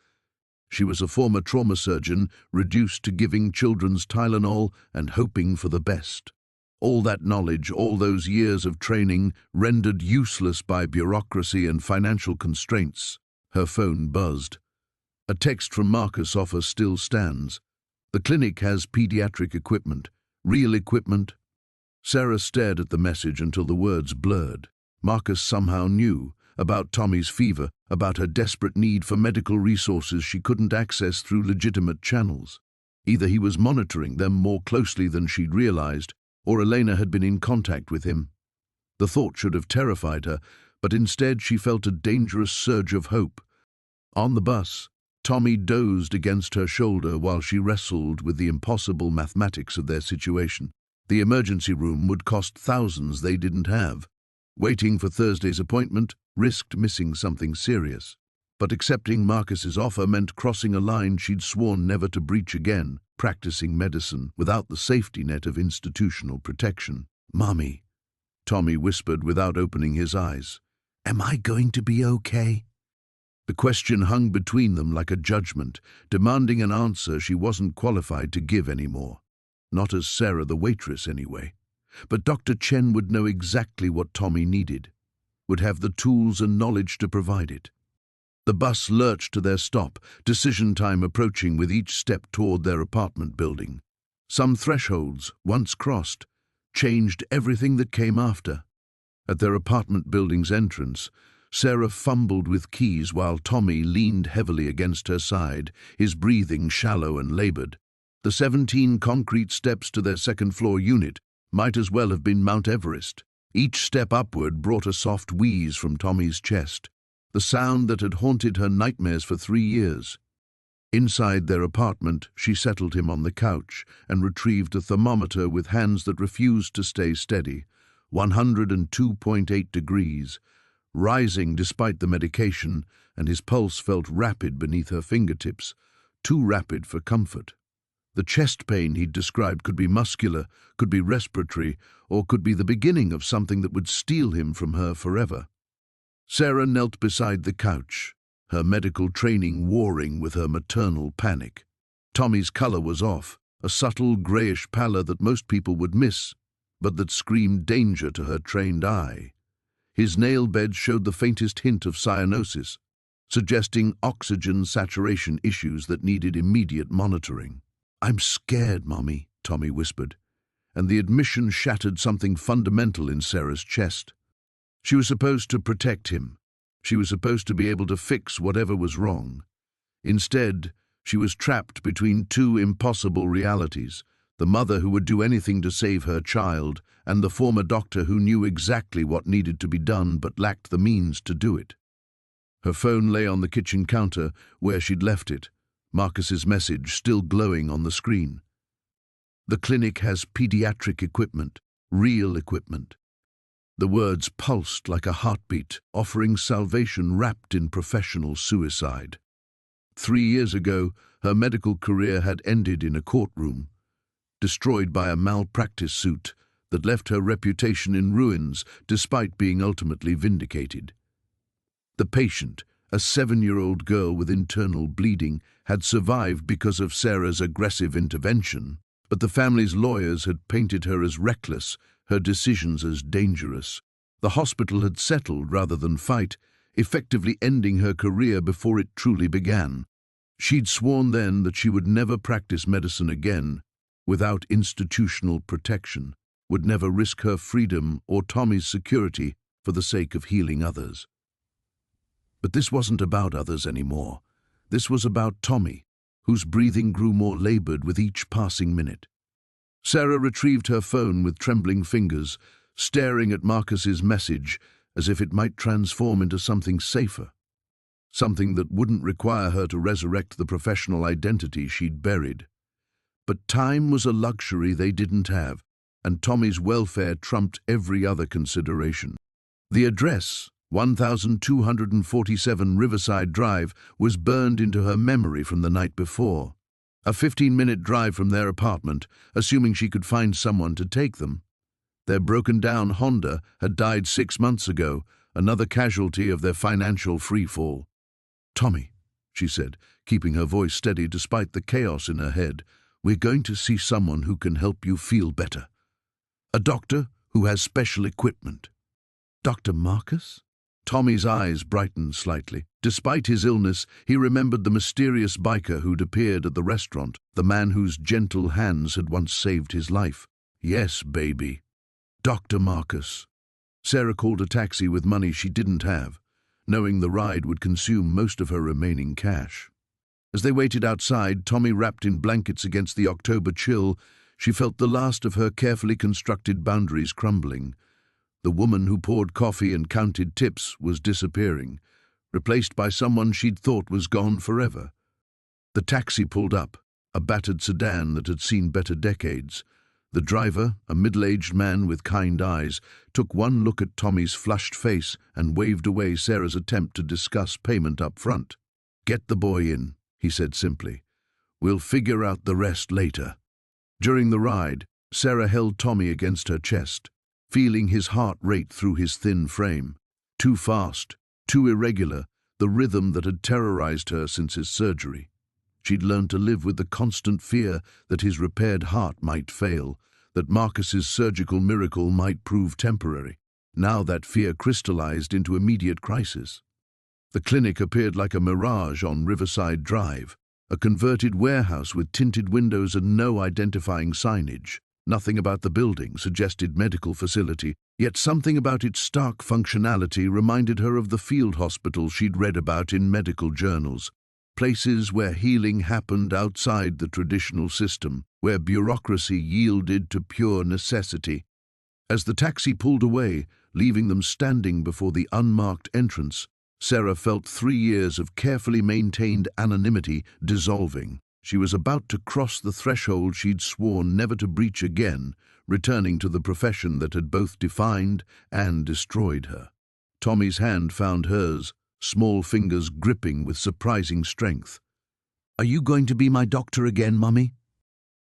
She was a former trauma surgeon, reduced to giving children's Tylenol and hoping for the best. All that knowledge, all those years of training, rendered useless by bureaucracy and financial constraints. Her phone buzzed. A text from Marcus' offer still stands. "The clinic has pediatric equipment. Real equipment." Sarah stared at the message until the words blurred. Marcus somehow knew about Tommy's fever, about her desperate need for medical resources she couldn't access through legitimate channels. Either he was monitoring them more closely than she'd realized, or Elena had been in contact with him. The thought should have terrified her, but instead she felt a dangerous surge of hope. On the bus, Tommy dozed against her shoulder while she wrestled with the impossible mathematics of their situation. The emergency room would cost thousands they didn't have. Waiting for Thursday's appointment risked missing something serious. But accepting Marcus's offer meant crossing a line she'd sworn never to breach again, practicing medicine without the safety net of institutional protection. "Mommy," Tommy whispered without opening his eyes. "Am I going to be okay?" The question hung between them like a judgment, demanding an answer she wasn't qualified to give anymore. Not as Sarah the waitress, anyway. But Dr. Chen would know exactly what Tommy needed, would have the tools and knowledge to provide it. The bus lurched to their stop, decision time approaching with each step toward their apartment building. Some thresholds, once crossed, changed everything that came after. At their apartment building's entrance, Sarah fumbled with keys while Tommy leaned heavily against her side, his breathing shallow and labored. The 17 concrete steps to their second-floor unit might as well have been Mount Everest. Each step upward brought a soft wheeze from Tommy's chest, the sound that had haunted her nightmares for 3 years. Inside their apartment, she settled him on the couch and retrieved a thermometer with hands that refused to stay steady. 102.8 degrees, rising despite the medication, and his pulse felt rapid beneath her fingertips, too rapid for comfort. The chest pain he'd described could be muscular, could be respiratory, or could be the beginning of something that would steal him from her forever. Sarah knelt beside the couch, her medical training warring with her maternal panic. Tommy's color was off, a subtle grayish pallor that most people would miss, but that screamed danger to her trained eye. His nail bed showed the faintest hint of cyanosis, suggesting oxygen saturation issues that needed immediate monitoring. "I'm scared, Mommy," Tommy whispered, and the admission shattered something fundamental in Sarah's chest. She was supposed to protect him. She was supposed to be able to fix whatever was wrong. Instead, she was trapped between two impossible realities: the mother who would do anything to save her child, and the former doctor who knew exactly what needed to be done but lacked the means to do it. Her phone lay on the kitchen counter where she'd left it, Marcus's message still glowing on the screen. "The clinic has pediatric equipment, real equipment." The words pulsed like a heartbeat, offering salvation wrapped in professional suicide. 3 years ago, her medical career had ended in a courtroom, destroyed by a malpractice suit that left her reputation in ruins despite being ultimately vindicated. The patient, a 7-year-old girl with internal bleeding, had survived because of Sarah's aggressive intervention, but the family's lawyers had painted her as reckless, her decisions as dangerous. The hospital had settled rather than fight, effectively ending her career before it truly began. She'd sworn then that she would never practice medicine again without institutional protection, would never risk her freedom or Tommy's security for the sake of healing others. But this wasn't about others anymore. This was about Tommy, whose breathing grew more labored with each passing minute. Sarah retrieved her phone with trembling fingers, staring at Marcus's message as if it might transform into something safer. something that wouldn't require her to resurrect the professional identity she'd buried. But time was a luxury they didn't have, and Tommy's welfare trumped every other consideration. The address, 1247 Riverside Drive, was burned into her memory from the night before. A 15-minute drive from their apartment, assuming she could find someone to take them. Their broken-down Honda had died 6 months ago, another casualty of their financial freefall. "Tommy," she said, keeping her voice steady despite the chaos in her head, "we're going to see someone who can help you feel better. A doctor who has special equipment." "Dr. Marcus?" Tommy's eyes brightened slightly. Despite his illness, he remembered the mysterious biker who'd appeared at the restaurant, the man whose gentle hands had once saved his life. "Yes, baby. Dr. Marcus." Sarah called a taxi with money she didn't have, knowing the ride would consume most of her remaining cash. As they waited outside, Tommy wrapped in blankets against the October chill, she felt the last of her carefully constructed boundaries crumbling. The woman who poured coffee and counted tips was disappearing, replaced by someone she'd thought was gone forever. The taxi pulled up, a battered sedan that had seen better decades. The driver, a middle-aged man with kind eyes, took one look at Tommy's flushed face and waved away Sarah's attempt to discuss payment up front. "Get the boy in," he said simply. "We'll figure out the rest later." During the ride, Sarah held Tommy against her chest, feeling his heart rate through his thin frame. Too fast, too irregular, the rhythm that had terrorized her since his surgery. She'd learned to live with the constant fear that his repaired heart might fail, that Marcus's surgical miracle might prove temporary. Now that fear crystallized into immediate crisis. The clinic appeared like a mirage on Riverside Drive, a converted warehouse with tinted windows and no identifying signage. Nothing about the building suggested medical facility, yet something about its stark functionality reminded her of the field hospital she'd read about in medical journals. Places where healing happened outside the traditional system, where bureaucracy yielded to pure necessity. As the taxi pulled away, leaving them standing before the unmarked entrance, Sarah felt 3 years of carefully maintained anonymity dissolving. She was about to cross the threshold she'd sworn never to breach again, returning to the profession that had both defined and destroyed her. Tommy's hand found hers, small fingers gripping with surprising strength. "Are you going to be my doctor again, Mummy?"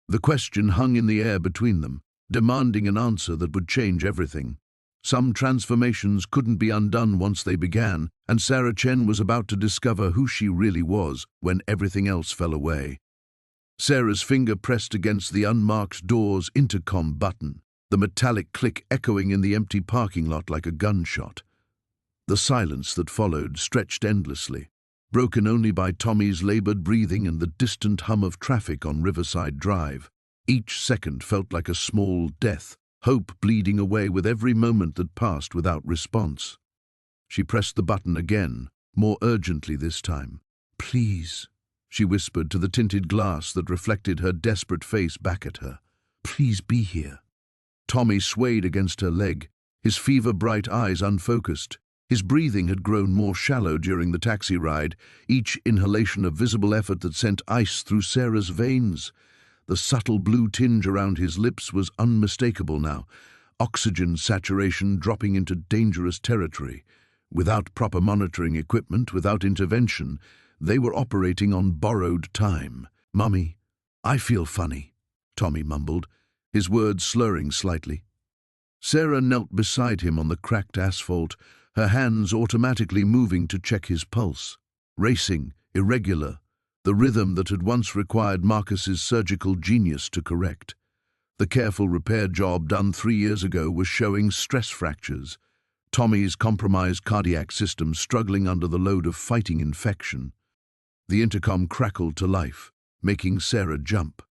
The question hung in the air between them, demanding an answer that would change everything. Some transformations couldn't be undone once they began, and Sarah Chen was about to discover who she really was when everything else fell away. Sarah's finger pressed against the unmarked door's intercom button, the metallic click echoing in the empty parking lot like a gunshot. The silence that followed stretched endlessly, broken only by Tommy's labored breathing and the distant hum of traffic on Riverside Drive. Each second felt like a small death, hope bleeding away with every moment that passed without response. She pressed the button again, more urgently this time. "Please," she whispered to the tinted glass that reflected her desperate face back at her. "Please be here." Tommy swayed against her leg, his fever-bright eyes unfocused. His breathing had grown more shallow during the taxi ride, each inhalation a visible effort that sent ice through Sarah's veins. The subtle blue tinge around his lips was unmistakable now, oxygen saturation dropping into dangerous territory. Without proper monitoring equipment, without intervention, they were operating on borrowed time. "Mummy, I feel funny," Tommy mumbled, his words slurring slightly. Sarah knelt beside him on the cracked asphalt, her hands automatically moving to check his pulse. Racing, irregular, the rhythm that had once required Marcus's surgical genius to correct. The careful repair job done 3 years ago was showing stress fractures, Tommy's compromised cardiac system struggling under the load of fighting infection. The intercom crackled to life, making Sarah jump.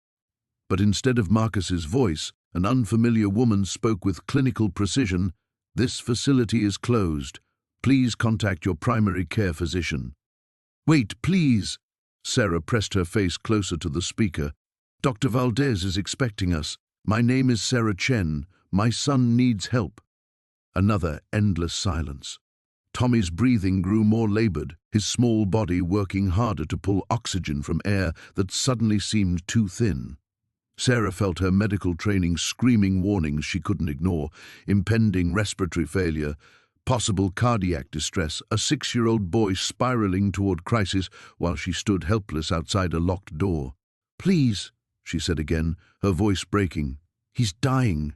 But instead of Marcus's voice, an unfamiliar woman spoke with clinical precision. "This facility is closed. Please contact your primary care physician." "Wait, please!" Sarah pressed her face closer to the speaker. "Dr. Valdez is expecting us. My name is Sarah Chen. My son needs help." Another endless silence. Tommy's breathing grew more labored, his small body working harder to pull oxygen from air that suddenly seemed too thin. Sarah felt her medical training screaming warnings she couldn't ignore: impending respiratory failure, possible cardiac distress, a 6-year-old boy spiraling toward crisis while she stood helpless outside a locked door. "Please," she said again, her voice breaking. "He's dying."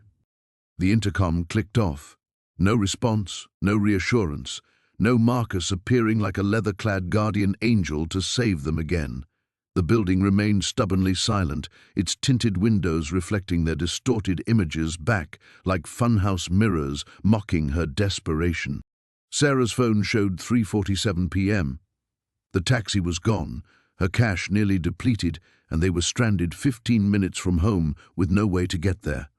The intercom clicked off. No response, no reassurance, no Marcus appearing like a leather-clad guardian angel to save them again. The building remained stubbornly silent, its tinted windows reflecting their distorted images back like funhouse mirrors, mocking her desperation. Sarah's phone showed 3:47 p.m. The taxi was gone, her cash nearly depleted, and they were stranded 15 minutes from home with no way to get there.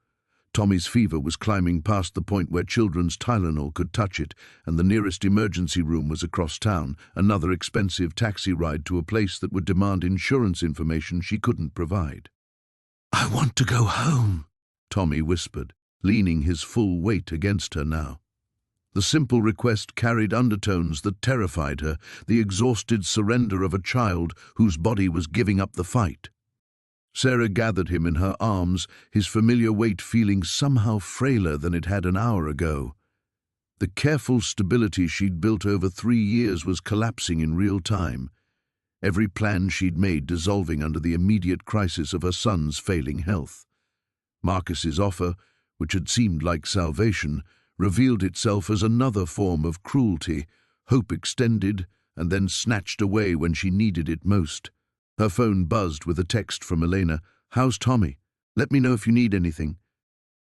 Tommy's fever was climbing past the point where children's Tylenol could touch it, and the nearest emergency room was across town, another expensive taxi ride to a place that would demand insurance information she couldn't provide. "I want to go home," Tommy whispered, leaning his full weight against her now. The simple request carried undertones that terrified her, the exhausted surrender of a child whose body was giving up the fight. Sarah gathered him in her arms, his familiar weight feeling somehow frailer than it had an hour ago. The careful stability she'd built over 3 years was collapsing in real time, every plan she'd made dissolving under the immediate crisis of her son's failing health. Marcus's offer, which had seemed like salvation, revealed itself as another form of cruelty, hope extended and then snatched away when she needed it most. Her phone buzzed with a text from Elena. "How's Tommy? Let me know if you need anything."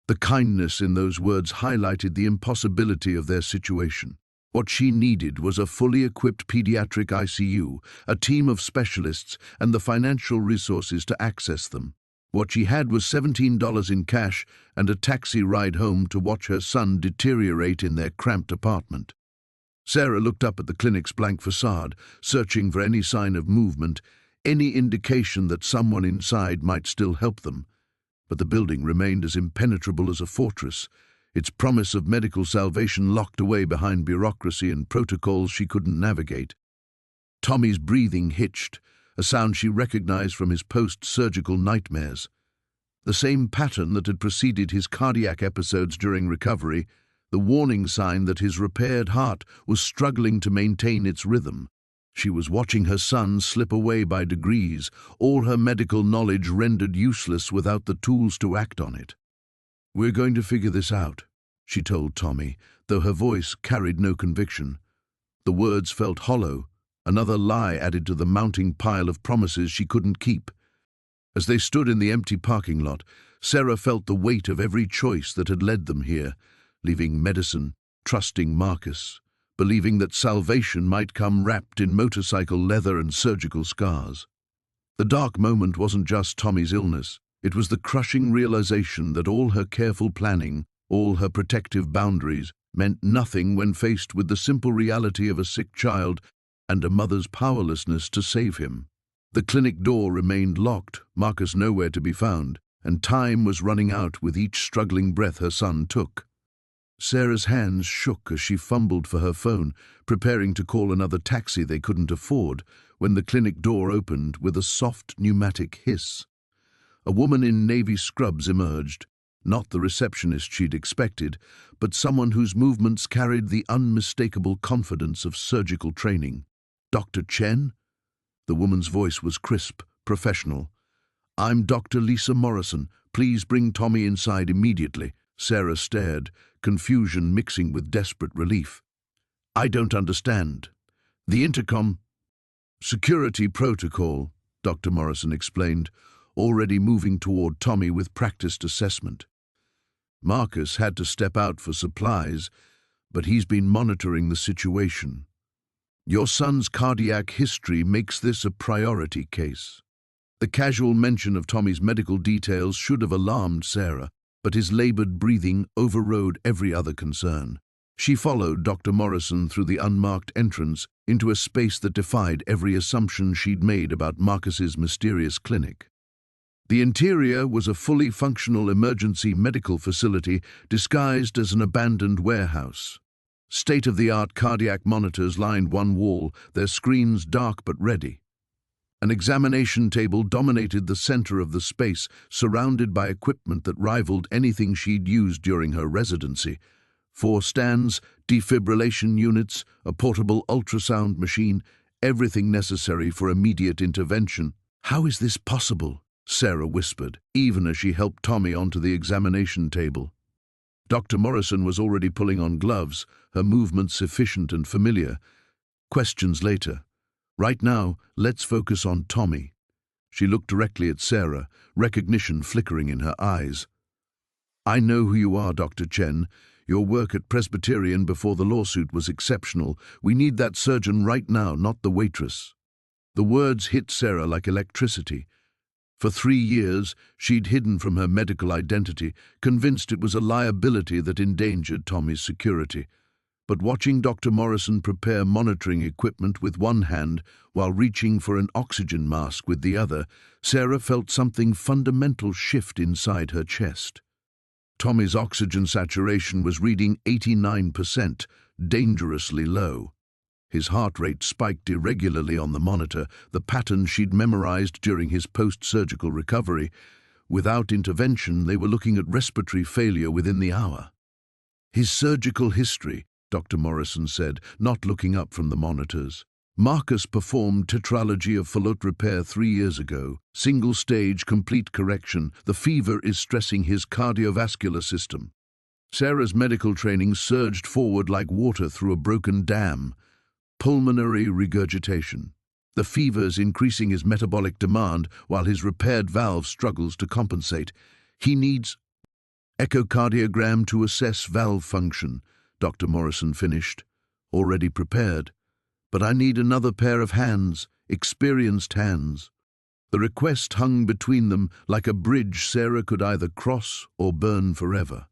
The kindness in those words highlighted the impossibility of their situation. What she needed was a fully equipped pediatric ICU, a team of specialists, and the financial resources to access them. What she had was $17 in cash and a taxi ride home to watch her son deteriorate in their cramped apartment. Sarah looked up at the clinic's blank facade, searching for any sign of movement, any indication that someone inside might still help them. But the building remained as impenetrable as a fortress, its promise of medical salvation locked away behind bureaucracy and protocols she couldn't navigate. Tommy's breathing hitched, a sound she recognized from his post-surgical nightmares. The same pattern that had preceded his cardiac episodes during recovery, the warning sign that his repaired heart was struggling to maintain its rhythm. She was watching her son slip away by degrees, all her medical knowledge rendered useless without the tools to act on it. "We're going to figure this out," she told Tommy, though her voice carried no conviction. The words felt hollow, another lie added to the mounting pile of promises she couldn't keep. As they stood in the empty parking lot, Sarah felt the weight of every choice that had led them here, leaving medicine, trusting Marcus, believing that salvation might come wrapped in motorcycle leather and surgical scars. The dark moment wasn't just Tommy's illness. It was the crushing realization that all her careful planning, all her protective boundaries, meant nothing when faced with the simple reality of a sick child and a mother's powerlessness to save him. The clinic door remained locked, Marcus nowhere to be found, and time was running out with each struggling breath her son took. Sarah's hands shook as she fumbled for her phone, preparing to call another taxi they couldn't afford, when the clinic door opened with a soft pneumatic hiss. A woman in navy scrubs emerged, not the receptionist she'd expected, but someone whose movements carried the unmistakable confidence of surgical training. "Dr. Chen?" The woman's voice was crisp, professional. "I'm Dr. Lisa Morrison. Please bring Tommy inside immediately." Sarah stared, confusion mixing with desperate relief. "I don't understand." "The intercom—" "Security protocol," Dr. Morrison explained, already moving toward Tommy with practiced assessment. "Marcus had to step out for supplies, but he's been monitoring the situation. Your son's cardiac history makes this a priority case." The casual mention of Tommy's medical details should have alarmed Sarah, but his labored breathing overrode every other concern. She followed Dr. Morrison through the unmarked entrance into a space that defied every assumption she'd made about Marcus's mysterious clinic. The interior was a fully functional emergency medical facility disguised as an abandoned warehouse. State-of-the-art cardiac monitors lined one wall, their screens dark but ready. An examination table dominated the center of the space, surrounded by equipment that rivaled anything she'd used during her residency. 4 stands, defibrillation units, a portable ultrasound machine, everything necessary for immediate intervention. "How is this possible?" Sarah whispered, even as she helped Tommy onto the examination table. Dr. Morrison was already pulling on gloves, her movements efficient and familiar. Questions later. Right now, let's focus on Tommy. She looked directly at Sarah, recognition flickering in her eyes. "I know who you are, Dr. Chen. Your work at Presbyterian before the lawsuit was exceptional. We need that surgeon right now, not the waitress." The words hit Sarah like electricity. For 3 years, she'd hidden from her medical identity, convinced it was a liability that endangered Tommy's security. But watching Dr. Morrison prepare monitoring equipment with one hand while reaching for an oxygen mask with the other, Sarah felt something fundamental shift inside her chest. Tommy's oxygen saturation was reading 89%, dangerously low. His heart rate spiked irregularly on the monitor, the pattern she'd memorized during his post-surgical recovery. Without intervention, they were looking at respiratory failure within the hour. "His surgical history," Dr. Morrison said, not looking up from the monitors. "Marcus performed tetralogy of Fallot repair 3 years ago. Single-stage, complete correction. The fever is stressing his cardiovascular system." Sarah's medical training surged forward like water through a broken dam. Pulmonary regurgitation. The fever's increasing his metabolic demand while his repaired valve struggles to compensate. He needs echocardiogram to assess valve function, Dr. Morrison finished, already prepared. "But I need another pair of hands, experienced hands." The request hung between them like a bridge Sarah could either cross or burn forever.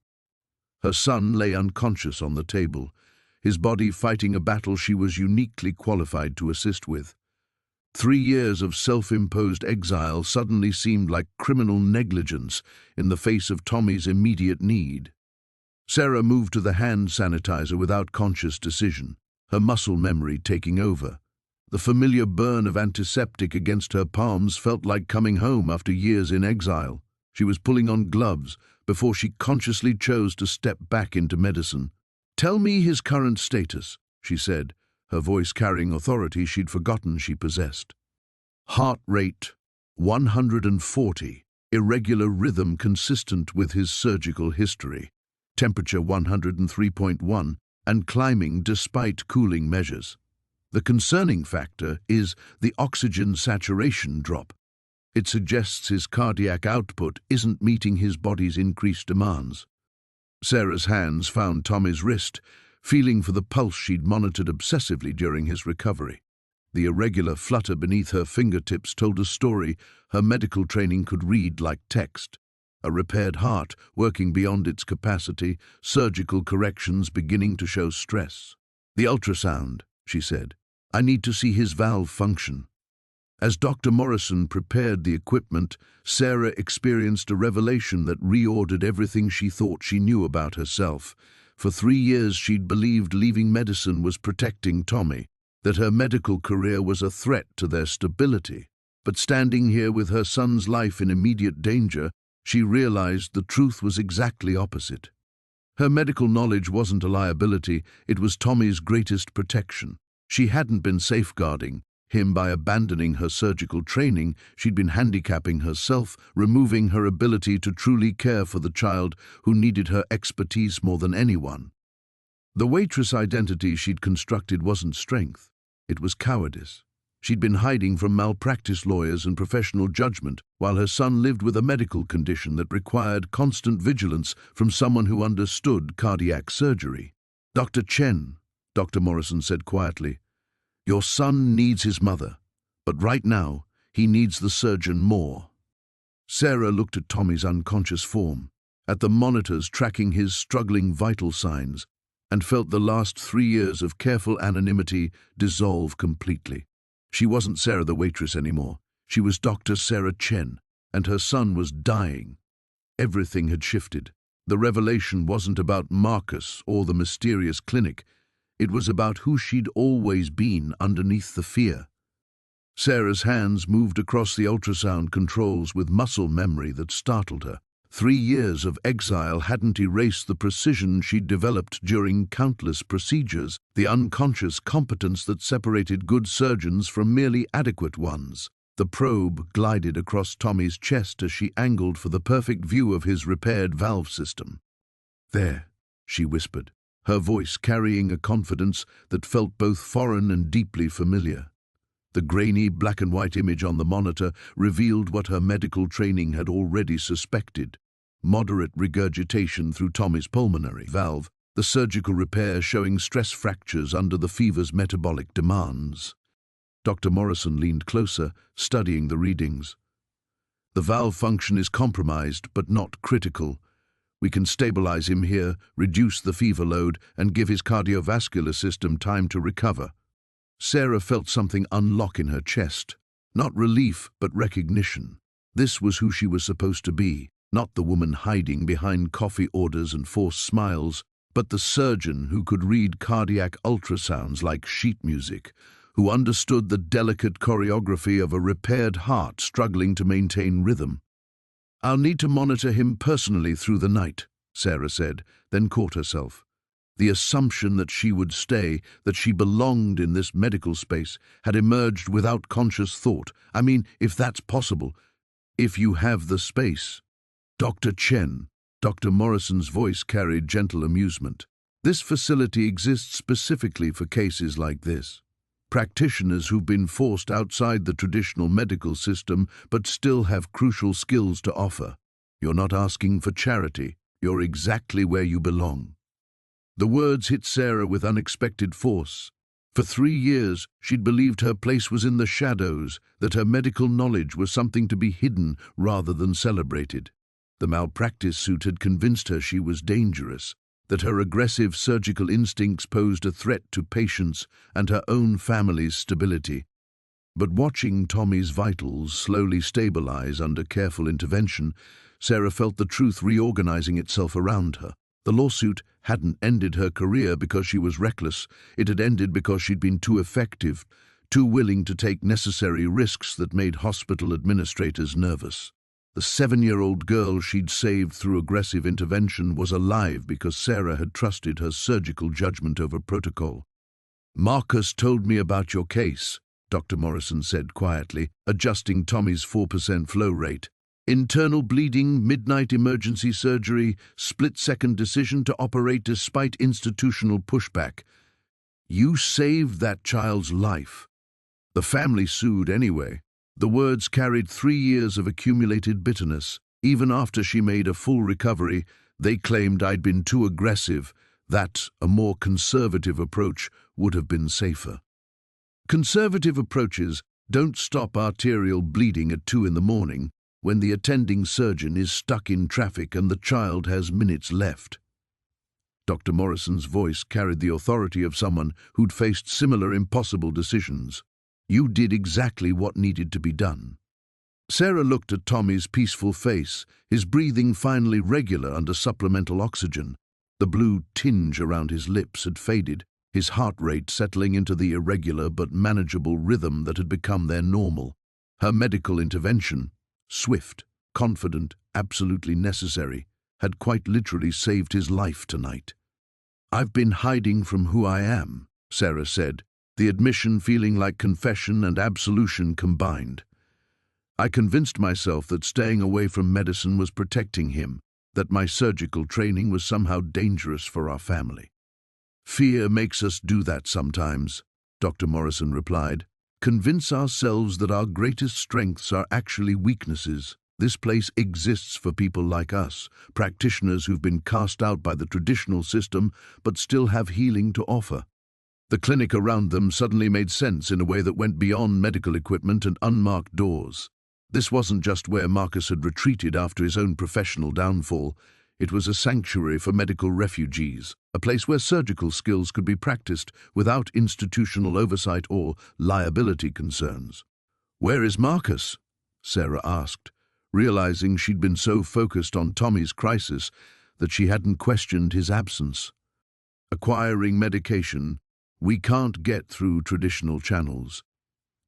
Her son lay unconscious on the table, his body fighting a battle she was uniquely qualified to assist with. 3 years of self-imposed exile suddenly seemed like criminal negligence in the face of Tommy's immediate need. Sarah moved to the hand sanitizer without conscious decision, her muscle memory taking over. The familiar burn of antiseptic against her palms felt like coming home after years in exile. She was pulling on gloves before she consciously chose to step back into medicine. "Tell me his current status," she said, her voice carrying authority she'd forgotten she possessed. "Heart rate 140, irregular rhythm consistent with his surgical history. Temperature 103.1, and climbing despite cooling measures. The concerning factor is the oxygen saturation drop. It suggests his cardiac output isn't meeting his body's increased demands." Sarah's hands found Tommy's wrist, feeling for the pulse she'd monitored obsessively during his recovery. The irregular flutter beneath her fingertips told a story her medical training could read like text. A repaired heart working beyond its capacity, surgical corrections beginning to show stress. "The ultrasound," she said. "I need to see his valve function." As Dr. Morrison prepared the equipment, Sarah experienced a revelation that reordered everything she thought she knew about herself. For 3 years she'd believed leaving medicine was protecting Tommy, that her medical career was a threat to their stability. But standing here with her son's life in immediate danger, she realized the truth was exactly opposite. Her medical knowledge wasn't a liability, it was Tommy's greatest protection. She hadn't been safeguarding him by abandoning her surgical training. She'd been handicapping herself, removing her ability to truly care for the child who needed her expertise more than anyone. The waitress identity she'd constructed wasn't strength, it was cowardice. She'd been hiding from malpractice lawyers and professional judgment, while her son lived with a medical condition that required constant vigilance from someone who understood cardiac surgery. "Dr. Chen," Dr. Morrison said quietly, "your son needs his mother, but right now he needs the surgeon more." Sarah looked at Tommy's unconscious form, at the monitors tracking his struggling vital signs, and felt the last 3 years of careful anonymity dissolve completely. She wasn't Sarah the waitress anymore. She was Dr. Sarah Chen, and her son was dying. Everything had shifted. The revelation wasn't about Marcus or the mysterious clinic. It was about who she'd always been underneath the fear. Sarah's hands moved across the ultrasound controls with muscle memory that startled her. 3 years of exile hadn't erased the precision she'd developed during countless procedures, the unconscious competence that separated good surgeons from merely adequate ones. The probe glided across Tommy's chest as she angled for the perfect view of his repaired valve system. "There," she whispered, her voice carrying a confidence that felt both foreign and deeply familiar. The grainy black-and-white image on the monitor revealed what her medical training had already suspected: moderate regurgitation through Tommy's pulmonary valve, the surgical repair showing stress fractures under the fever's metabolic demands. Dr. Morrison leaned closer, studying the readings. "The valve function is compromised, but not critical. We can stabilize him here, reduce the fever load, and give his cardiovascular system time to recover." Sarah felt something unlock in her chest. Not relief, but recognition. This was who she was supposed to be, not the woman hiding behind coffee orders and forced smiles, but the surgeon who could read cardiac ultrasounds like sheet music, who understood the delicate choreography of a repaired heart struggling to maintain rhythm. "I'll need to monitor him personally through the night," Sarah said, then caught herself. The assumption that she would stay, that she belonged in this medical space, had emerged without conscious thought. "I mean, if that's possible, if you have the space." "Dr. Chen," Dr. Morrison's voice carried gentle amusement. "This facility exists specifically for cases like this. Practitioners who've been forced outside the traditional medical system but still have crucial skills to offer. You're not asking for charity. You're exactly where you belong." The words hit Sarah with unexpected force. For 3 years, she'd believed her place was in the shadows, that her medical knowledge was something to be hidden rather than celebrated. The malpractice suit had convinced her she was dangerous, that her aggressive surgical instincts posed a threat to patients and her own family's stability. But watching Tommy's vitals slowly stabilize under careful intervention, Sarah felt the truth reorganizing itself around her. The lawsuit hadn't ended her career because she was reckless. It had ended because she'd been too effective, too willing to take necessary risks that made hospital administrators nervous. The 7-year-old girl she'd saved through aggressive intervention was alive because Sarah had trusted her surgical judgment over protocol. "Marcus told me about your case," Dr. Morrison said quietly, adjusting Tommy's 4% flow rate. "Internal bleeding, midnight emergency surgery, split-second decision to operate despite institutional pushback. You saved that child's life. The family sued anyway." The words carried 3 years of accumulated bitterness. Even after she made a full recovery, they claimed I'd been too aggressive, that a more conservative approach would have been safer. Conservative approaches don't stop arterial bleeding at 2 in the morning when the attending surgeon is stuck in traffic and the child has minutes left. Dr. Morrison's voice carried the authority of someone who'd faced similar impossible decisions. "You did exactly what needed to be done." Sarah looked at Tommy's peaceful face, his breathing finally regular under supplemental oxygen. The blue tinge around his lips had faded, his heart rate settling into the irregular but manageable rhythm that had become their normal. Her medical intervention, swift, confident, absolutely necessary, had quite literally saved his life tonight. "I've been hiding from who I am," Sarah said, the admission feeling like confession and absolution combined. "I convinced myself that staying away from medicine was protecting him, that my surgical training was somehow dangerous for our family." "Fear makes us do that sometimes," Dr. Morrison replied. "Convince ourselves that our greatest strengths are actually weaknesses. This place exists for people like us, practitioners who've been cast out by the traditional system but still have healing to offer." The clinic around them suddenly made sense in a way that went beyond medical equipment and unmarked doors. This wasn't just where Marcus had retreated after his own professional downfall. It was a sanctuary for medical refugees, a place where surgical skills could be practiced without institutional oversight or liability concerns. "Where is Marcus?" Sarah asked, realizing she'd been so focused on Tommy's crisis that she hadn't questioned his absence. "Acquiring medication, We can't get through traditional channels.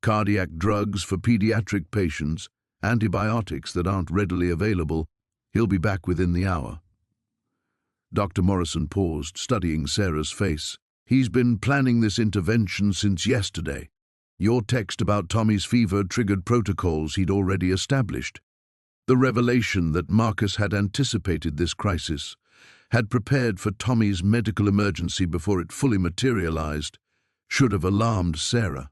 Cardiac drugs for pediatric patients, antibiotics that aren't readily available. He'll be back within the hour." Dr. Morrison paused, studying Sarah's face. "He's been planning this intervention since yesterday. Your text about Tommy's fever triggered protocols he'd already established. The revelation that Marcus had anticipated this crisis, had prepared for Tommy's medical emergency before it fully materialized, should have alarmed Sarah.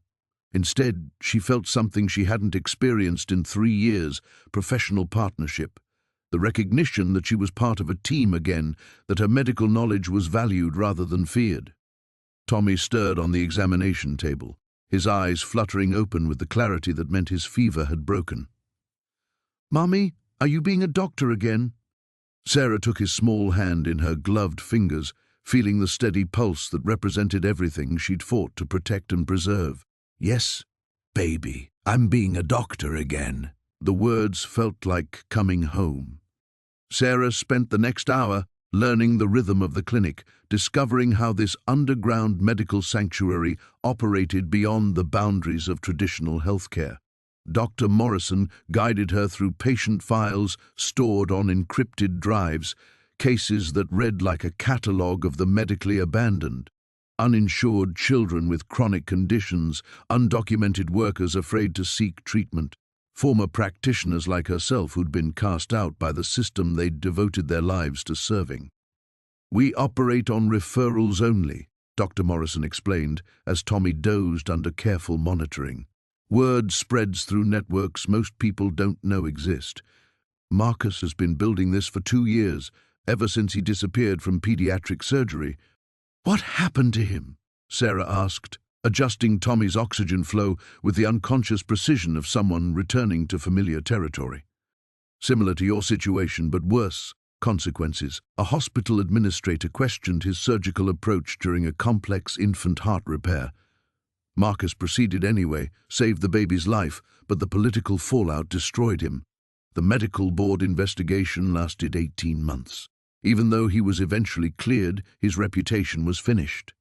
Instead, she felt something she hadn't experienced in 3 years: professional partnership. The recognition that she was part of a team again, that her medical knowledge was valued rather than feared. Tommy stirred on the examination table, his eyes fluttering open with the clarity that meant his fever had broken. "Mommy, are you being a doctor again?" Sarah took his small hand in her gloved fingers, feeling the steady pulse that represented everything she'd fought to protect and preserve. "Yes, baby, I'm being a doctor again." The words felt like coming home. Sarah spent the next hour learning the rhythm of the clinic, discovering how this underground medical sanctuary operated beyond the boundaries of traditional healthcare. Dr. Morrison guided her through patient files stored on encrypted drives, cases that read like a catalogue of the medically abandoned. Uninsured children with chronic conditions, undocumented workers afraid to seek treatment, former practitioners like herself who'd been cast out by the system they'd devoted their lives to serving. "We operate on referrals only," Dr. Morrison explained as Tommy dozed under careful monitoring. "Word spreads through networks most people don't know exist. Marcus has been building this for 2 years, ever since he disappeared from pediatric surgery." "What happened to him?" Sarah asked, adjusting Tommy's oxygen flow with the unconscious precision of someone returning to familiar territory. "Similar to your situation, but worse. Consequences." A hospital administrator questioned his surgical approach during a complex infant heart repair. Marcus proceeded anyway, saved the baby's life, but the political fallout destroyed him. The medical board investigation lasted 18 months. Even though he was eventually cleared, his reputation was finished.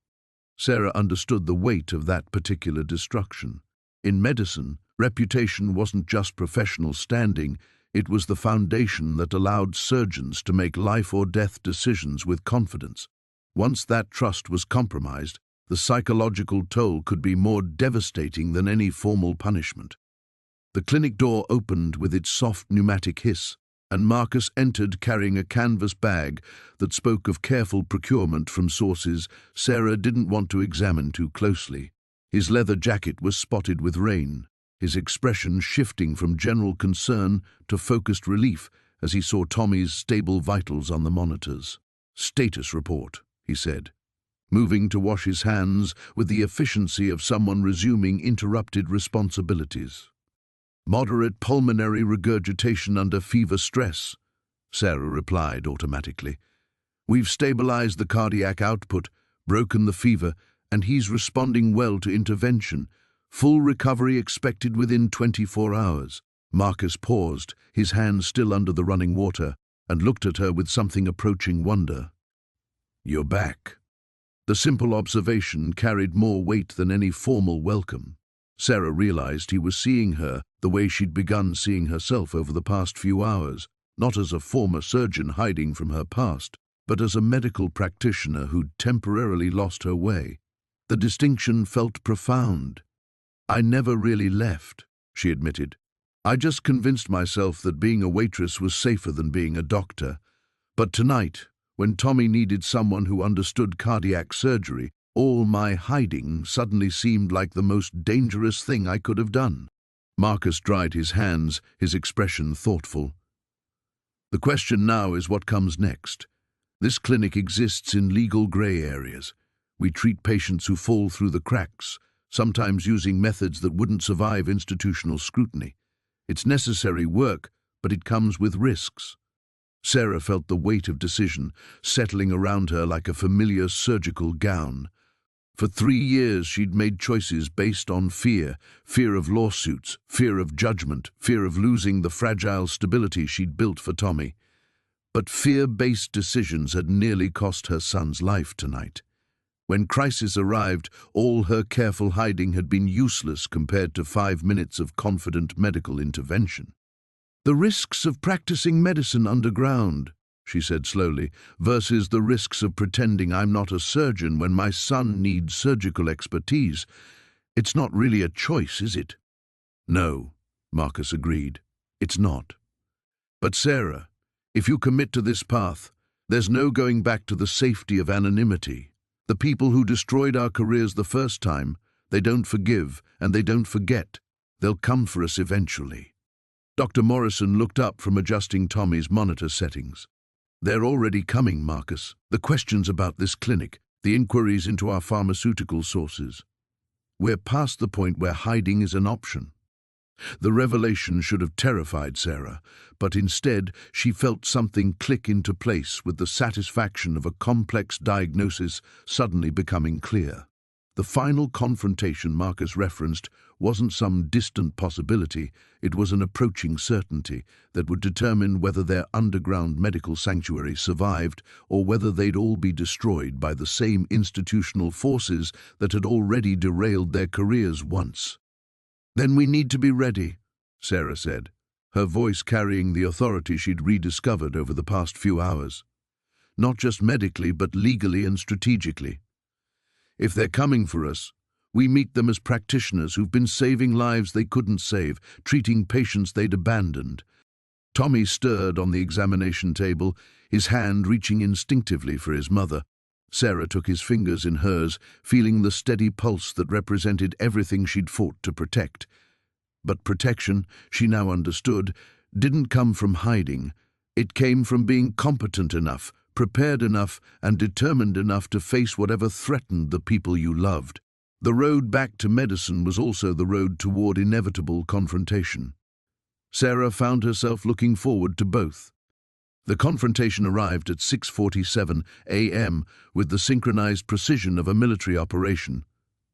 Sarah understood the weight of that particular destruction. In medicine, reputation wasn't just professional standing, it was the foundation that allowed surgeons to make life-or-death decisions with confidence. Once that trust was compromised, the psychological toll could be more devastating than any formal punishment. The clinic door opened with its soft pneumatic hiss, and Marcus entered carrying a canvas bag that spoke of careful procurement from sources Sarah didn't want to examine too closely. His leather jacket was spotted with rain, his expression shifting from general concern to focused relief as he saw Tommy's stable vitals on the monitors. "Status report," he said, moving to wash his hands with the efficiency of someone resuming interrupted responsibilities. "Moderate pulmonary regurgitation under fever stress," Sarah replied automatically. "We've stabilized the cardiac output, broken the fever, and he's responding well to intervention. Full recovery expected within 24 hours. Marcus paused, his hand still under the running water, and looked at her with something approaching wonder. "You're back." The simple observation carried more weight than any formal welcome. Sarah realized he was seeing her the way she'd begun seeing herself over the past few hours, not as a former surgeon hiding from her past, but as a medical practitioner who'd temporarily lost her way. The distinction felt profound. "I never really left," she admitted. "I just convinced myself that being a waitress was safer than being a doctor. But tonight, when Tommy needed someone who understood cardiac surgery, all my hiding suddenly seemed like the most dangerous thing I could have done." Marcus dried his hands, his expression thoughtful. "The question now is what comes next. This clinic exists in legal gray areas. We treat patients who fall through the cracks, sometimes using methods that wouldn't survive institutional scrutiny. It's necessary work, but it comes with risks." Sarah felt the weight of decision settling around her like a familiar surgical gown. For 3 years she'd made choices based on fear of lawsuits, fear of judgment, fear of losing the fragile stability she'd built for Tommy. But fear-based decisions had nearly cost her son's life tonight. When crisis arrived, all her careful hiding had been useless compared to 5 minutes of confident medical intervention. "The risks of practicing medicine underground," she said slowly, "versus the risks of pretending I'm not a surgeon when my son needs surgical expertise. It's not really a choice, is it?" "No," Marcus agreed. "It's not. But Sarah, if you commit to this path, there's no going back to the safety of anonymity. The people who destroyed our careers the first time, they don't forgive and they don't forget. They'll come for us eventually." Dr. Morrison looked up from adjusting Tommy's monitor settings. "They're already coming, Marcus. The questions about this clinic, the inquiries into our pharmaceutical sources. We're past the point where hiding is an option." The revelation should have terrified Sarah, but instead she felt something click into place with the satisfaction of a complex diagnosis suddenly becoming clear. The final confrontation Marcus referenced wasn't some distant possibility, it was an approaching certainty that would determine whether their underground medical sanctuary survived or whether they'd all be destroyed by the same institutional forces that had already derailed their careers once. "Then we need to be ready," Sarah said, her voice carrying the authority she'd rediscovered over the past few hours. "Not just medically, but legally and strategically. If they're coming for us, we meet them as practitioners who've been saving lives they couldn't save, treating patients they'd abandoned." Tommy stirred on the examination table, his hand reaching instinctively for his mother. Sarah took his fingers in hers, feeling the steady pulse that represented everything she'd fought to protect. But protection, she now understood, didn't come from hiding. It came from being competent enough, prepared enough, and determined enough to face whatever threatened the people you loved. The road back to medicine was also the road toward inevitable confrontation. Sarah found herself looking forward to both. The confrontation arrived at 6:47 a.m. with the synchronized precision of a military operation.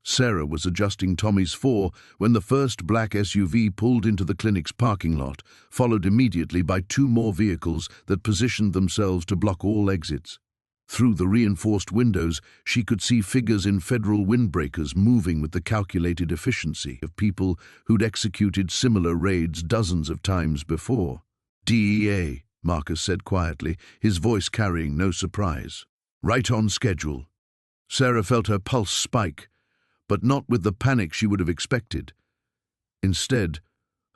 Sarah was adjusting Tommy's 4 when the first black SUV pulled into the clinic's parking lot, followed immediately by 2 more vehicles that positioned themselves to block all exits. Through the reinforced windows, she could see figures in federal windbreakers moving with the calculated efficiency of people who'd executed similar raids dozens of times before. "DEA," Marcus said quietly, his voice carrying no surprise. "Right on schedule." Sarah felt her pulse spike, but not with the panic she would have expected. Instead,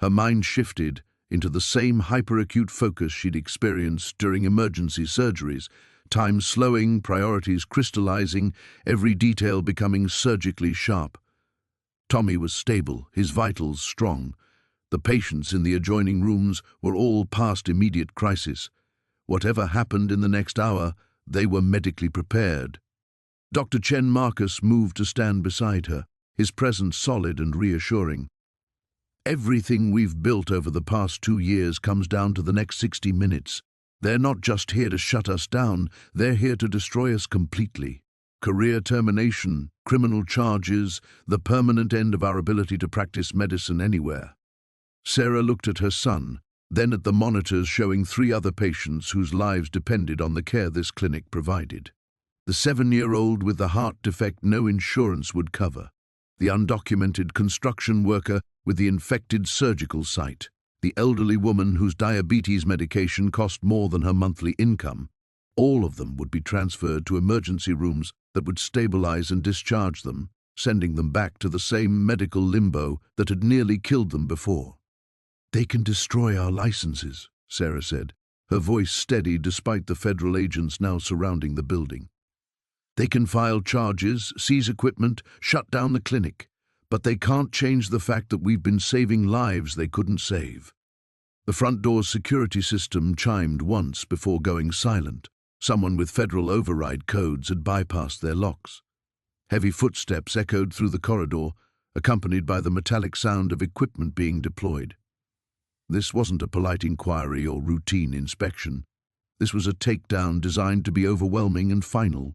her mind shifted into the same hyperacute focus she'd experienced during emergency surgeries, time slowing, priorities crystallizing, every detail becoming surgically sharp. Tommy was stable, his vitals strong. The patients in the adjoining rooms were all past immediate crisis. Whatever happened in the next hour, they were medically prepared. Dr. Chen Marcus moved to stand beside her, his presence solid and reassuring. "Everything we've built over the past 2 years comes down to the next 60 minutes. They're not just here to shut us down, they're here to destroy us completely. Career termination, criminal charges, the permanent end of our ability to practice medicine anywhere." Sarah looked at her son, then at the monitors showing 3 other patients whose lives depended on the care this clinic provided. The 7-year-old with the heart defect no insurance would cover, the undocumented construction worker with the infected surgical site, the elderly woman whose diabetes medication cost more than her monthly income. All of them would be transferred to emergency rooms that would stabilize and discharge them, sending them back to the same medical limbo that had nearly killed them before. "They can destroy our licenses," Sarah said, her voice steady despite the federal agents now surrounding the building. "They can file charges, seize equipment, shut down the clinic, but they can't change the fact that we've been saving lives they couldn't save." The front door's security system chimed once before going silent. Someone with federal override codes had bypassed their locks. Heavy footsteps echoed through the corridor, accompanied by the metallic sound of equipment being deployed. This wasn't a polite inquiry or routine inspection. This was a takedown designed to be overwhelming and final.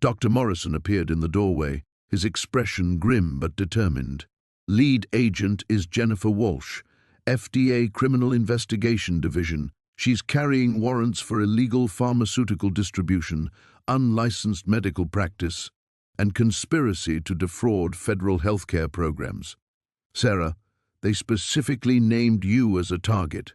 Dr. Morrison appeared in the doorway, his expression grim but determined. "Lead agent is Jennifer Walsh, FDA Criminal Investigation Division. She's carrying warrants for illegal pharmaceutical distribution, unlicensed medical practice, and conspiracy to defraud federal healthcare programs. Sarah, they specifically named you as a target.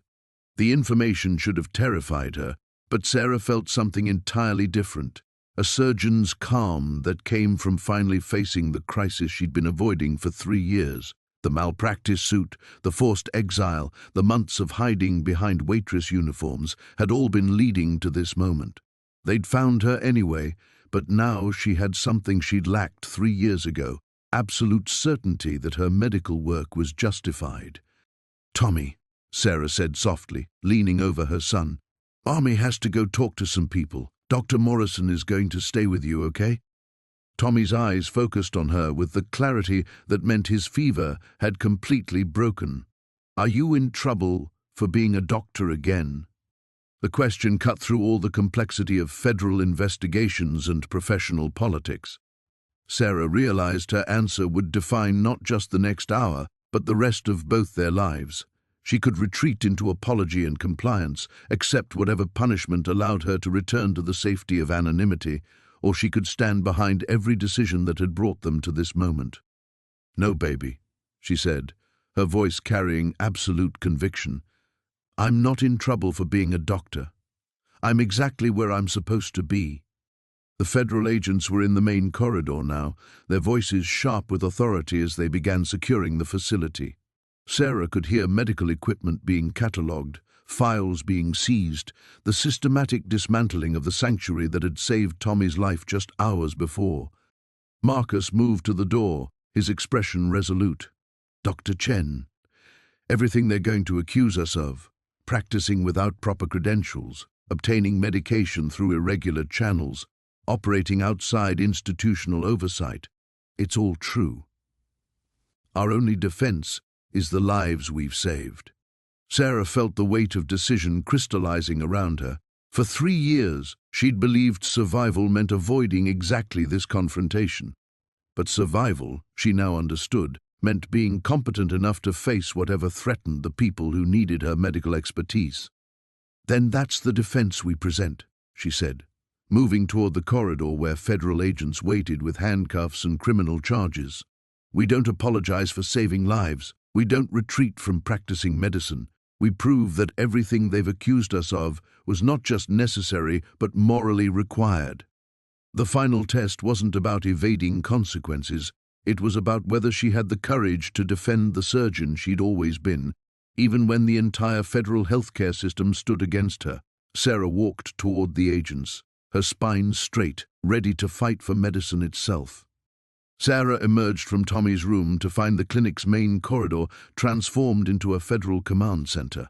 The information should have terrified her, but Sarah felt something entirely different. A surgeon's calm that came from finally facing the crisis she'd been avoiding for 3 years. The malpractice suit, the forced exile, the months of hiding behind waitress uniforms had all been leading to this moment. They'd found her anyway, but now she had something she'd lacked 3 years ago, absolute certainty that her medical work was justified. "Tommy," Sarah said softly, leaning over her son, "Army has to go talk to some people. Dr. Morrison is going to stay with you, okay?" Tommy's eyes focused on her with the clarity that meant his fever had completely broken. "Are you in trouble for being a doctor again?" The question cut through all the complexity of federal investigations and professional politics. Sarah realized her answer would define not just the next hour, but the rest of both their lives. She could retreat into apology and compliance, accept whatever punishment allowed her to return to the safety of anonymity, or she could stand behind every decision that had brought them to this moment. "No, baby," she said, her voice carrying absolute conviction. "I'm not in trouble for being a doctor. I'm exactly where I'm supposed to be." The federal agents were in the main corridor now, their voices sharp with authority as they began securing the facility. Sarah could hear medical equipment being catalogued, files being seized, the systematic dismantling of the sanctuary that had saved Tommy's life just hours before. Marcus moved to the door, his expression resolute. "Dr. Chen, everything they're going to accuse us of, practicing without proper credentials, obtaining medication through irregular channels, operating outside institutional oversight, it's all true. Our only defense is the lives we've saved." Sarah felt the weight of decision crystallizing around her. For 3 years, she'd believed survival meant avoiding exactly this confrontation. But survival, she now understood, meant being competent enough to face whatever threatened the people who needed her medical expertise. "Then that's the defense we present," she said, moving toward the corridor where federal agents waited with handcuffs and criminal charges. "We don't apologize for saving lives. We don't retreat from practicing medicine. We prove that everything they've accused us of was not just necessary, but morally required." The final test wasn't about evading consequences. It was about whether she had the courage to defend the surgeon she'd always been, even when the entire federal healthcare system stood against her. Sarah walked toward the agents, her spine straight, ready to fight for medicine itself. Sarah emerged from Tommy's room to find the clinic's main corridor transformed into a federal command center.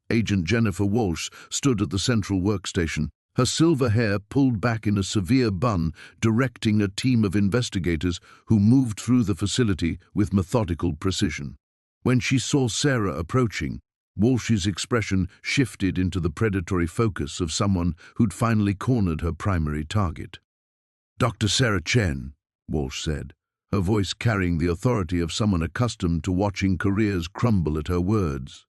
Agent Jennifer Walsh stood at the central workstation, her silver hair pulled back in a severe bun, directing a team of investigators who moved through the facility with methodical precision. When she saw Sarah approaching, Walsh's expression shifted into the predatory focus of someone who'd finally cornered her primary target. "Dr. Sarah Chen," Walsh said, her voice carrying the authority of someone accustomed to watching careers crumble at her words.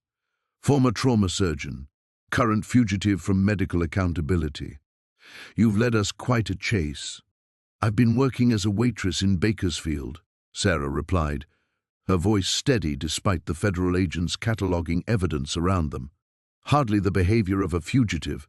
"Former trauma surgeon, current fugitive from medical accountability. You've led us quite a chase." "I've been working as a waitress in Bakersfield," Sarah replied, her voice steady despite the federal agents cataloging evidence around them. "Hardly the behavior of a fugitive."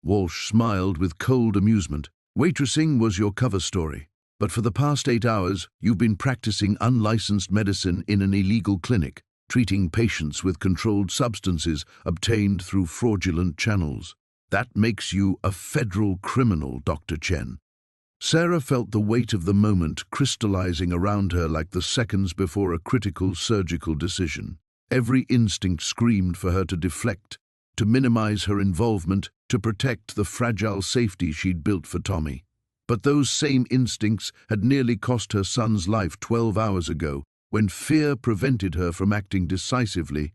Walsh smiled with cold amusement. "Waitressing was your cover story. But for the past 8 hours, you've been practicing unlicensed medicine in an illegal clinic, treating patients with controlled substances obtained through fraudulent channels. That makes you a federal criminal, Dr. Chen." Sarah felt the weight of the moment crystallizing around her like the seconds before a critical surgical decision. Every instinct screamed for her to deflect, to minimize her involvement, to protect the fragile safety she'd built for Tommy. But those same instincts had nearly cost her son's life 12 hours ago, when fear prevented her from acting decisively.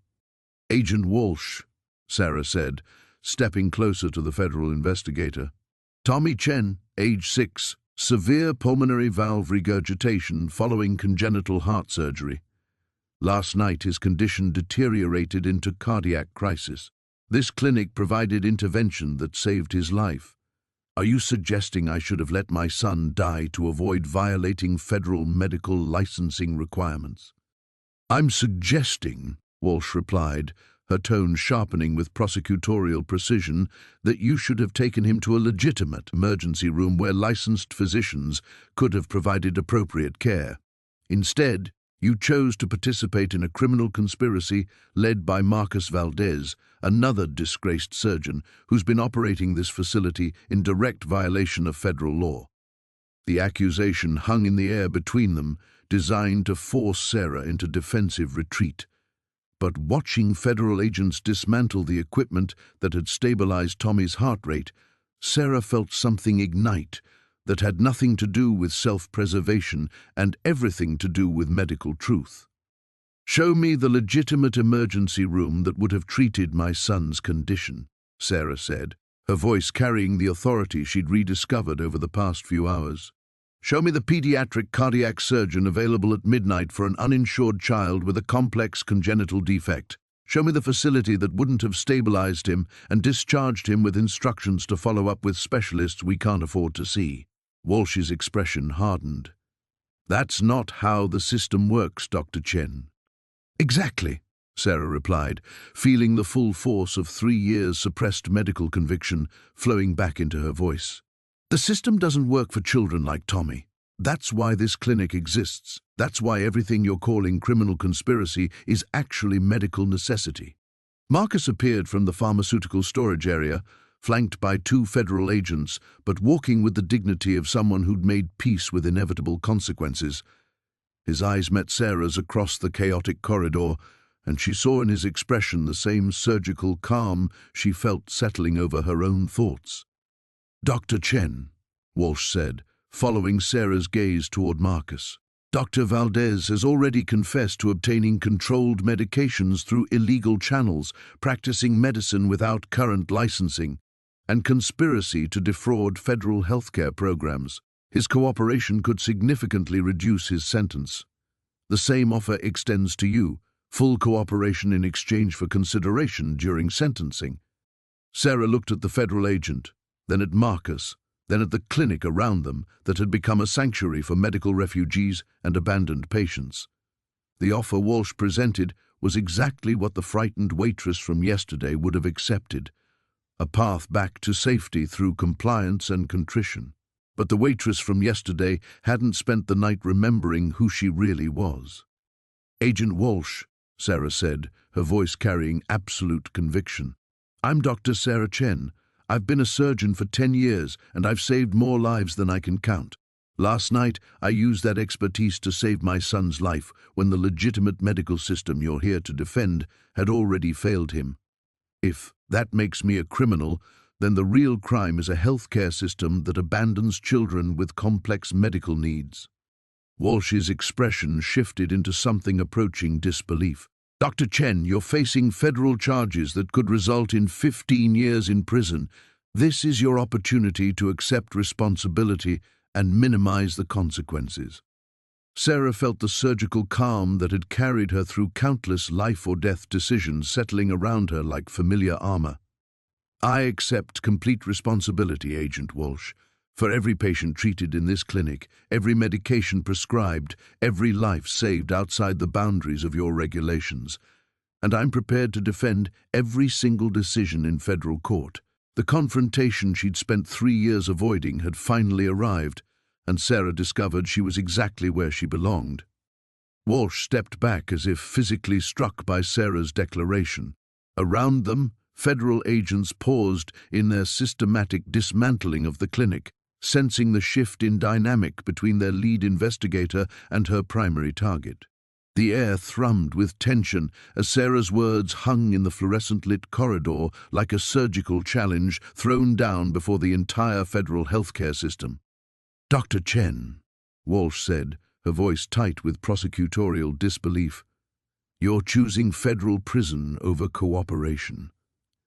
"Agent Walsh," Sarah said, stepping closer to the federal investigator. "Tommy Chen, age 6, severe pulmonary valve regurgitation following congenital heart surgery. Last night his condition deteriorated into cardiac crisis. This clinic provided intervention that saved his life. Are you suggesting I should have let my son die to avoid violating federal medical licensing requirements? I'm suggesting, Walsh replied, her tone sharpening with prosecutorial precision, that you should have taken him to a legitimate emergency room where licensed physicians could have provided appropriate care. Instead, you chose to participate in a criminal conspiracy led by Marcus Valdez, another disgraced surgeon who's been operating this facility in direct violation of federal law. The accusation hung in the air between them, designed to force Sarah into defensive retreat. But watching federal agents dismantle the equipment that had stabilized Tommy's heart rate, Sarah felt something ignite that had nothing to do with self-preservation and everything to do with medical truth. Show me the legitimate emergency room that would have treated my son's condition, Sarah said, her voice carrying the authority she'd rediscovered over the past few hours. Show me the pediatric cardiac surgeon available at midnight for an uninsured child with a complex congenital defect. Show me the facility that wouldn't have stabilized him and discharged him with instructions to follow up with specialists we can't afford to see. Walsh's expression hardened. That's not how the system works, Dr. Chen. Exactly, Sarah replied, feeling the full force of 3 years' suppressed medical conviction flowing back into her voice. The system doesn't work for children like Tommy. That's why this clinic exists. That's why everything you're calling criminal conspiracy is actually medical necessity. Marcus appeared from the pharmaceutical storage area, flanked by 2 federal agents, but walking with the dignity of someone who'd made peace with inevitable consequences. His eyes met Sarah's across the chaotic corridor, and she saw in his expression the same surgical calm she felt settling over her own thoughts. Dr. Chen, Walsh said, following Sarah's gaze toward Marcus. Dr. Valdez has already confessed to obtaining controlled medications through illegal channels, practicing medicine without current licensing, and conspiracy to defraud federal healthcare programs. His cooperation could significantly reduce his sentence. The same offer extends to you, full cooperation in exchange for consideration during sentencing. Sarah looked at the federal agent, then at Marcus, then at the clinic around them that had become a sanctuary for medical refugees and abandoned patients. The offer Walsh presented was exactly what the frightened waitress from yesterday would have accepted, a path back to safety through compliance and contrition. But the waitress from yesterday hadn't spent the night remembering who she really was. Agent Walsh, Sarah said, her voice carrying absolute conviction. I'm Dr. Sarah Chen. I've been a surgeon for 10 years, and I've saved more lives than I can count. Last night, I used that expertise to save my son's life when the legitimate medical system you're here to defend had already failed him. If that makes me a criminal, then the real crime is a healthcare system that abandons children with complex medical needs. Walsh's expression shifted into something approaching disbelief. Dr. Chen, you're facing federal charges that could result in 15 years in prison. This is your opportunity to accept responsibility and minimize the consequences. Sarah felt the surgical calm that had carried her through countless life-or-death decisions settling around her like familiar armor. I accept complete responsibility, Agent Walsh, for every patient treated in this clinic, every medication prescribed, every life saved outside the boundaries of your regulations. And I'm prepared to defend every single decision in federal court. The confrontation she'd spent 3 years avoiding had finally arrived, and Sarah discovered she was exactly where she belonged. Walsh stepped back as if physically struck by Sarah's declaration. Around them, federal agents paused in their systematic dismantling of the clinic, sensing the shift in dynamic between their lead investigator and her primary target. The air thrummed with tension as Sarah's words hung in the fluorescent-lit corridor like a surgical challenge thrown down before the entire federal healthcare system. Dr. Chen, Walsh said, her voice tight with prosecutorial disbelief, you're choosing federal prison over cooperation.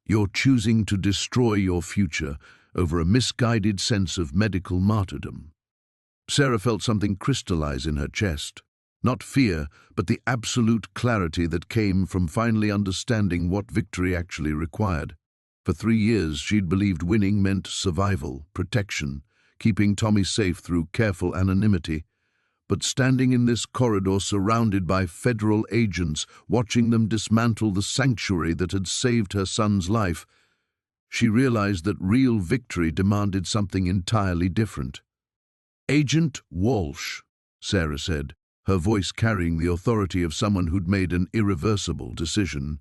You're choosing to destroy your future over a misguided sense of medical martyrdom. Sarah felt something crystallize in her chest. Not fear, but the absolute clarity that came from finally understanding what victory actually required. For 3 years, she'd believed winning meant survival, protection, keeping Tommy safe through careful anonymity. But standing in this corridor surrounded by federal agents, watching them dismantle the sanctuary that had saved her son's life, she realized that real victory demanded something entirely different. "Agent Walsh," Sarah said, her voice carrying the authority of someone who'd made an irreversible decision.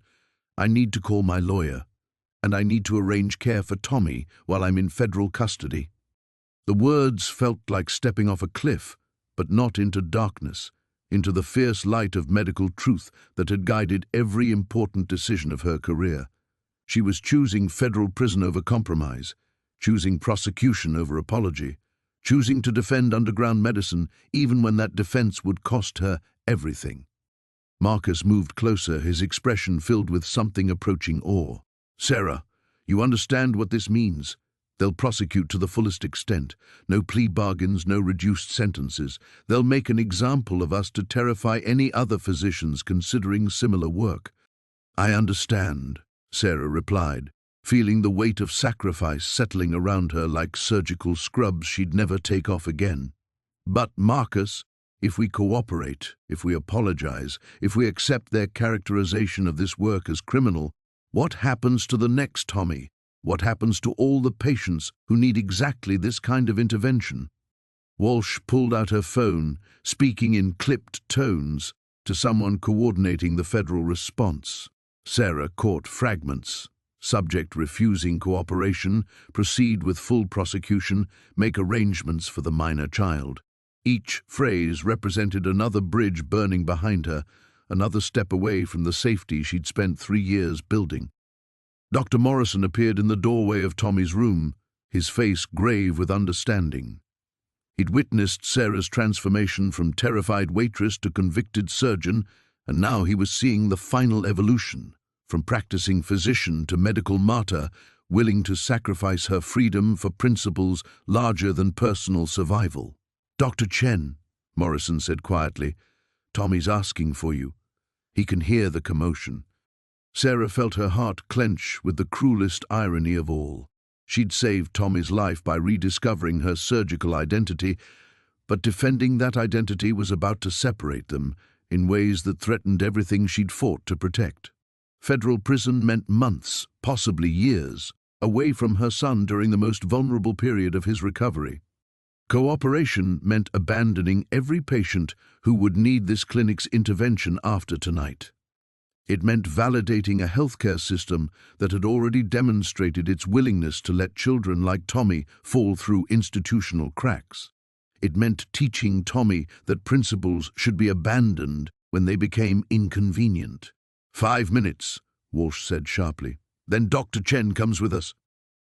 "I need to call my lawyer, and I need to arrange care for Tommy while I'm in federal custody." The words felt like stepping off a cliff, but not into darkness, into the fierce light of medical truth that had guided every important decision of her career. She was choosing federal prison over compromise, choosing prosecution over apology, choosing to defend underground medicine even when that defense would cost her everything. Marcus moved closer, his expression filled with something approaching awe. "Sarah, you understand what this means. They'll prosecute to the fullest extent. No plea bargains, no reduced sentences. They'll make an example of us to terrify any other physicians considering similar work." "I understand," Sarah replied, feeling the weight of sacrifice settling around her like surgical scrubs she'd never take off again. "But, Marcus, if we cooperate, if we apologize, if we accept their characterization of this work as criminal, what happens to the next Tommy? What happens to all the patients who need exactly this kind of intervention?" Walsh pulled out her phone, speaking in clipped tones to someone coordinating the federal response. Sarah caught fragments. "Subject refusing cooperation, proceed with full prosecution, make arrangements for the minor child." Each phrase represented another bridge burning behind her, another step away from the safety she'd spent 3 years building. Dr. Morrison appeared in the doorway of Tommy's room, his face grave with understanding. He'd witnessed Sarah's transformation from terrified waitress to convicted surgeon, and now he was seeing the final evolution, from practicing physician to medical martyr, willing to sacrifice her freedom for principles larger than personal survival. "Dr. Chen," Morrison said quietly, "Tommy's asking for you." He can hear the commotion. Sarah felt her heart clench with the cruelest irony of all. She'd saved Tommy's life by rediscovering her surgical identity, but defending that identity was about to separate them in ways that threatened everything she'd fought to protect. Federal prison meant months, possibly years, away from her son during the most vulnerable period of his recovery. Cooperation meant abandoning every patient who would need this clinic's intervention after tonight. It meant validating a healthcare system that had already demonstrated its willingness to let children like Tommy fall through institutional cracks. It meant teaching Tommy that principles should be abandoned when they became inconvenient. 5 minutes, Walsh said sharply. "Then Dr. Chen comes with us."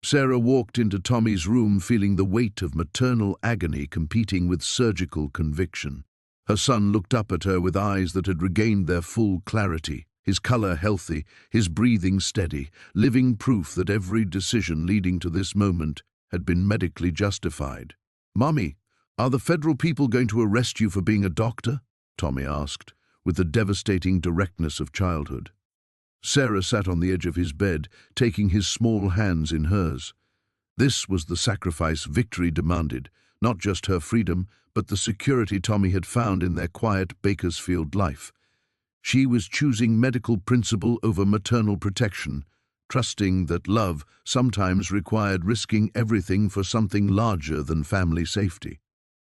Sarah walked into Tommy's room feeling the weight of maternal agony competing with surgical conviction. Her son looked up at her with eyes that had regained their full clarity, his color healthy, his breathing steady, living proof that every decision leading to this moment had been medically justified. "Mommy, are the federal people going to arrest you for being a doctor?" Tommy asked, with the devastating directness of childhood. Sarah sat on the edge of his bed, taking his small hands in hers. This was the sacrifice victory demanded, not just her freedom, but the security Tommy had found in their quiet Bakersfield life. She was choosing medical principle over maternal protection, trusting that love sometimes required risking everything for something larger than family safety.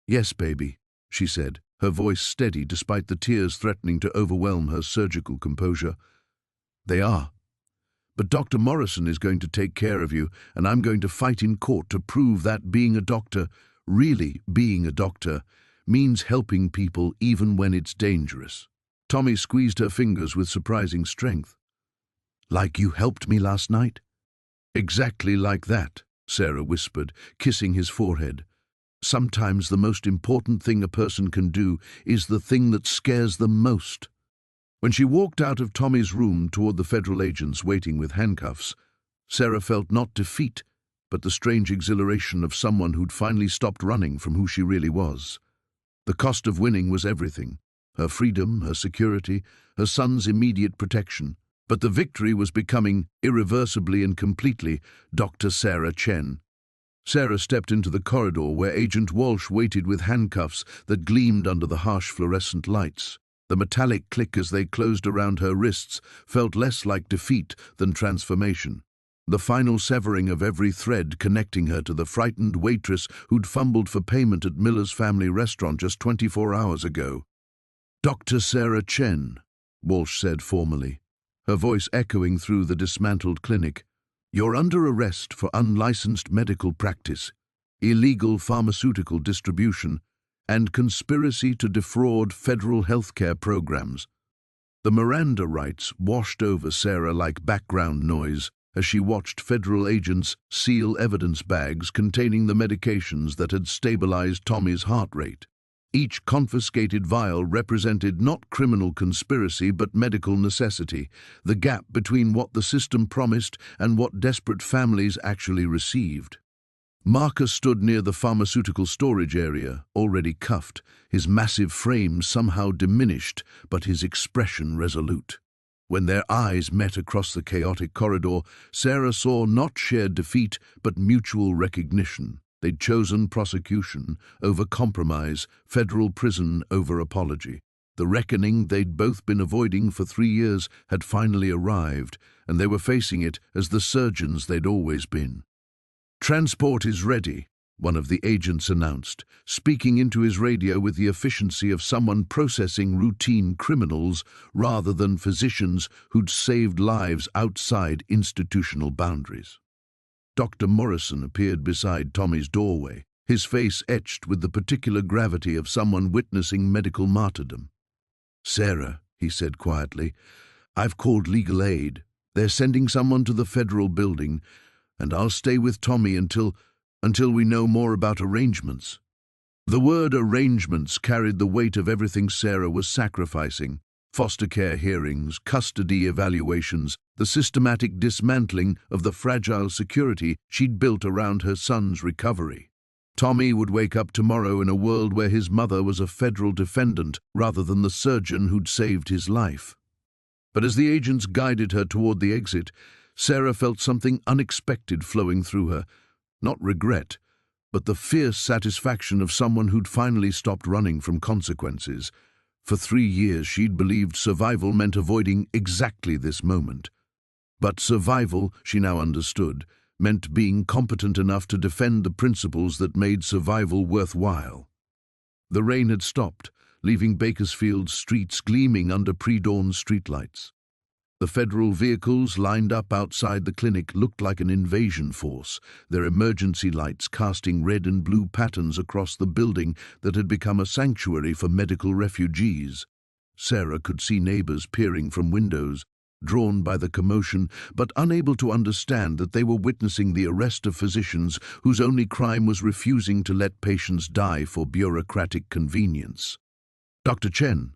"Yes, baby," she said, her voice steady despite the tears threatening to overwhelm her surgical composure. "They are. But Dr. Morrison is going to take care of you, and I'm going to fight in court to prove that being a doctor, really being a doctor, means helping people even when it's dangerous." Tommy squeezed her fingers with surprising strength. "Like you helped me last night?" "Exactly like that," Sarah whispered, kissing his forehead. "Sometimes the most important thing a person can do is the thing that scares them most." When she walked out of Tommy's room toward the federal agents waiting with handcuffs, Sarah felt not defeat, but the strange exhilaration of someone who'd finally stopped running from who she really was. The cost of winning was everything: her freedom, her security, her son's immediate protection. But the victory was becoming, irreversibly and completely, Dr. Sarah Chen. Sarah stepped into the corridor where Agent Walsh waited with handcuffs that gleamed under the harsh fluorescent lights. The metallic click as they closed around her wrists felt less like defeat than transformation. The final severing of every thread connecting her to the frightened waitress who'd fumbled for payment at Miller's family restaurant just 24 hours ago. "Dr. Sarah Chen," Walsh said formally, her voice echoing through the dismantled clinic. "You're under arrest for unlicensed medical practice, illegal pharmaceutical distribution, and conspiracy to defraud federal healthcare programs." The Miranda rights washed over Sarah like background noise as she watched federal agents seal evidence bags containing the medications that had stabilized Tommy's heart rate. Each confiscated vial represented not criminal conspiracy but medical necessity, the gap between what the system promised and what desperate families actually received. Marcus stood near the pharmaceutical storage area, already cuffed, his massive frame somehow diminished, but his expression resolute. When their eyes met across the chaotic corridor, Sarah saw not shared defeat, but mutual recognition. They'd chosen prosecution over compromise, federal prison over apology. The reckoning they'd both been avoiding for 3 years had finally arrived, and they were facing it as the surgeons they'd always been. "Transport is ready," one of the agents announced, speaking into his radio with the efficiency of someone processing routine criminals rather than physicians who'd saved lives outside institutional boundaries. Dr. Morrison appeared beside Tommy's doorway, his face etched with the particular gravity of someone witnessing medical martyrdom. "Sarah," he said quietly, "I've called legal aid. They're sending someone to the federal building, and I'll stay with Tommy until we know more about arrangements." The word arrangements carried the weight of everything Sarah was sacrificing: foster care hearings, custody evaluations, the systematic dismantling of the fragile security she'd built around her son's recovery. Tommy would wake up tomorrow in a world where his mother was a federal defendant rather than the surgeon who'd saved his life. But as the agents guided her toward the exit, Sarah felt something unexpected flowing through her. Not regret, but the fierce satisfaction of someone who'd finally stopped running from consequences. For 3 years she'd believed survival meant avoiding exactly this moment. But survival, she now understood, meant being competent enough to defend the principles that made survival worthwhile. The rain had stopped, leaving Bakersfield's streets gleaming under pre-dawn streetlights. The federal vehicles lined up outside the clinic looked like an invasion force, their emergency lights casting red and blue patterns across the building that had become a sanctuary for medical refugees. Sarah could see neighbors peering from windows, drawn by the commotion, but unable to understand that they were witnessing the arrest of physicians whose only crime was refusing to let patients die for bureaucratic convenience. "Dr. Chen,"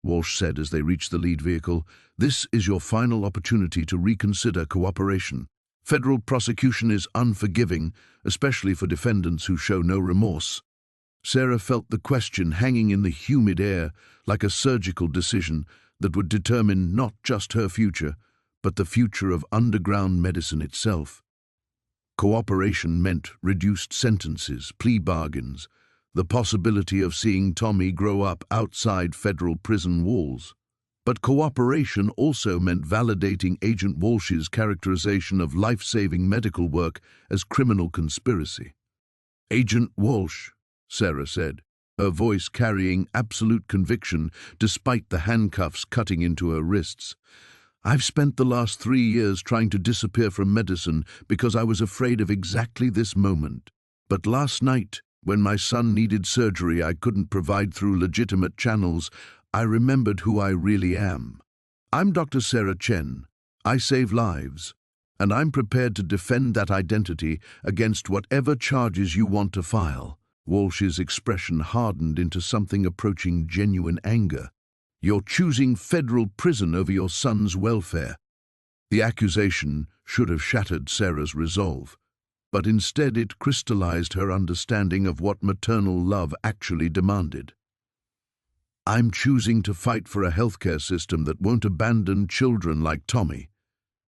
Walsh said as they reached the lead vehicle, "this is your final opportunity to reconsider cooperation. Federal prosecution is unforgiving, especially for defendants who show no remorse." Sarah felt the question hanging in the humid air like a surgical decision that would determine not just her future, but the future of underground medicine itself. Cooperation meant reduced sentences, plea bargains, the possibility of seeing Tommy grow up outside federal prison walls. But cooperation also meant validating Agent Walsh's characterization of life-saving medical work as criminal conspiracy. "Agent Walsh," Sarah said, her voice carrying absolute conviction despite the handcuffs cutting into her wrists. "I've spent the last 3 years trying to disappear from medicine because I was afraid of exactly this moment. But last night, when my son needed surgery I couldn't provide through legitimate channels, I remembered who I really am. I'm Dr. Sarah Chen. I save lives, and I'm prepared to defend that identity against whatever charges you want to file." Walsh's expression hardened into something approaching genuine anger. "You're choosing federal prison over your son's welfare." The accusation should have shattered Sarah's resolve, but instead it crystallized her understanding of what maternal love actually demanded. I'm choosing to fight for a healthcare system that won't abandon children like Tommy.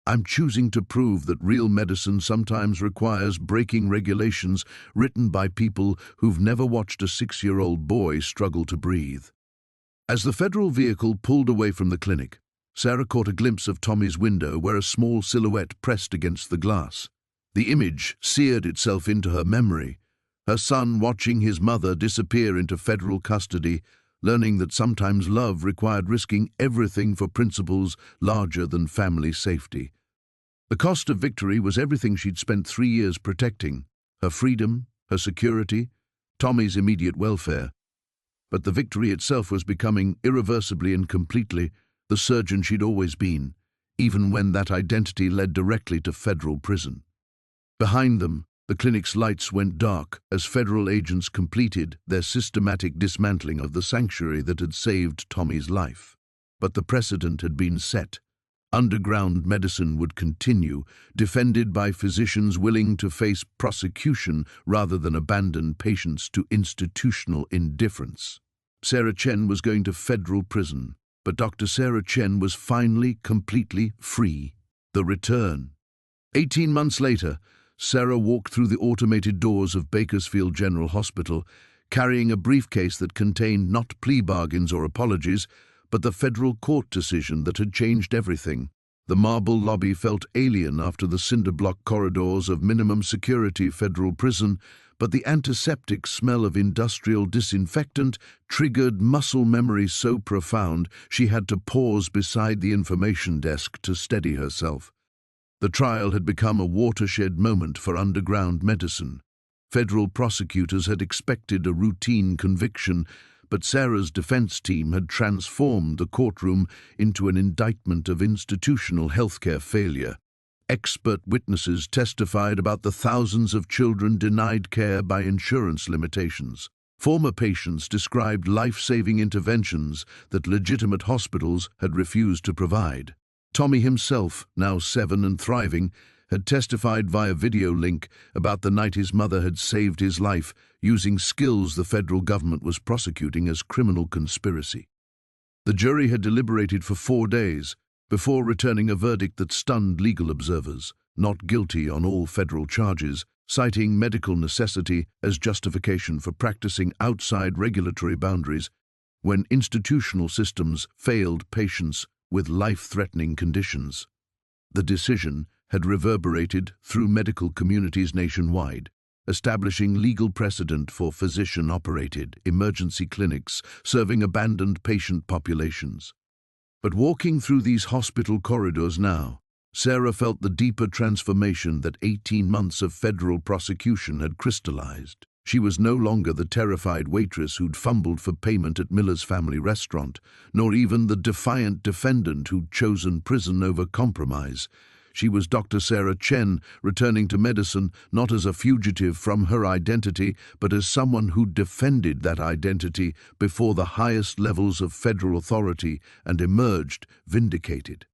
I'm choosing to prove that real medicine sometimes requires breaking regulations written by people who've never watched a 6-year-old boy struggle to breathe. As the federal vehicle pulled away from the clinic, Sarah caught a glimpse of Tommy's window where a small silhouette pressed against the glass. The image seared itself into her memory, her son watching his mother disappear into federal custody, learning that sometimes love required risking everything for principles larger than family safety. The cost of victory was everything she'd spent 3 years protecting: her freedom, her security, Tommy's immediate welfare. But the victory itself was becoming irreversibly and completely the surgeon she'd always been, even when that identity led directly to federal prison. Behind them, the clinic's lights went dark as federal agents completed their systematic dismantling of the sanctuary that had saved Tommy's life. But the precedent had been set. Underground medicine would continue, defended by physicians willing to face prosecution rather than abandon patients to institutional indifference. Sarah Chen was going to federal prison, but Dr. Sarah Chen was finally completely free. The return. 18 months later, Sarah walked through the automated doors of Bakersfield General Hospital, carrying a briefcase that contained not plea bargains or apologies, but the federal court decision that had changed everything. The marble lobby felt alien after the cinder block corridors of minimum security federal prison, but the antiseptic smell of industrial disinfectant triggered muscle memory so profound she had to pause beside the information desk to steady herself. The trial had become a watershed moment for underground medicine. Federal prosecutors had expected a routine conviction, but Sarah's defense team had transformed the courtroom into an indictment of institutional healthcare failure. Expert witnesses testified about the thousands of children denied care by insurance limitations. Former patients described life-saving interventions that legitimate hospitals had refused to provide. Tommy himself, now 7 and thriving, had testified via video link about the night his mother had saved his life using skills the federal government was prosecuting as criminal conspiracy. The jury had deliberated for 4 days before returning a verdict that stunned legal observers: not guilty on all federal charges, citing medical necessity as justification for practicing outside regulatory boundaries when institutional systems failed patients with life-threatening conditions. The decision had reverberated through medical communities nationwide, establishing legal precedent for physician-operated emergency clinics serving abandoned patient populations. But walking through these hospital corridors now, Sarah felt the deeper transformation that 18 months of federal prosecution had crystallized. She was no longer the terrified waitress who'd fumbled for payment at Miller's family restaurant, nor even the defiant defendant who'd chosen prison over compromise. She was Dr. Sarah Chen, returning to medicine not as a fugitive from her identity, but as someone who defended that identity before the highest levels of federal authority and emerged vindicated.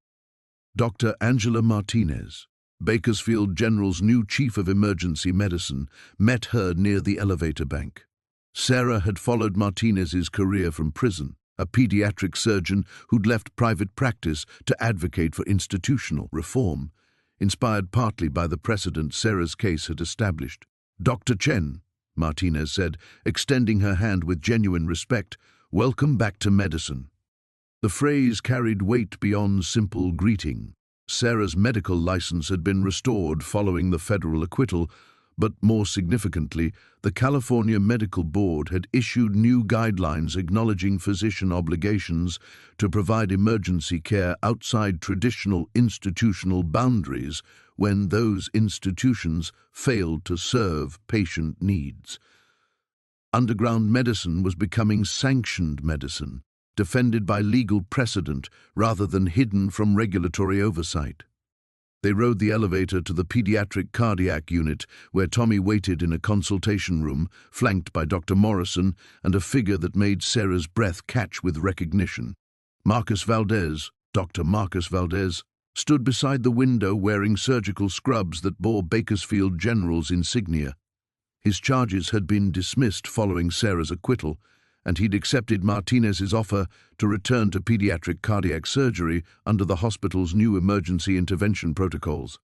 Dr. Angela Martinez, Bakersfield General's new chief of emergency medicine, met her near the elevator bank. Sarah had followed Martinez's career from prison, a pediatric surgeon who'd left private practice to advocate for institutional reform, inspired partly by the precedent Sarah's case had established. "Dr. Chen," Martinez said, extending her hand with genuine respect, "welcome back to medicine." The phrase carried weight beyond simple greeting. Sarah's medical license had been restored following the federal acquittal, but more significantly, the California Medical Board had issued new guidelines acknowledging physician obligations to provide emergency care outside traditional institutional boundaries when those institutions failed to serve patient needs. Underground medicine was becoming sanctioned medicine, defended by legal precedent rather than hidden from regulatory oversight. They rode the elevator to the pediatric cardiac unit, where Tommy waited in a consultation room, flanked by Dr. Morrison and a figure that made Sarah's breath catch with recognition. Marcus Valdez, Dr. Marcus Valdez, stood beside the window wearing surgical scrubs that bore Bakersfield General's insignia. His charges had been dismissed following Sarah's acquittal, and he'd accepted Martinez's offer to return to pediatric cardiac surgery under the hospital's new emergency intervention protocols.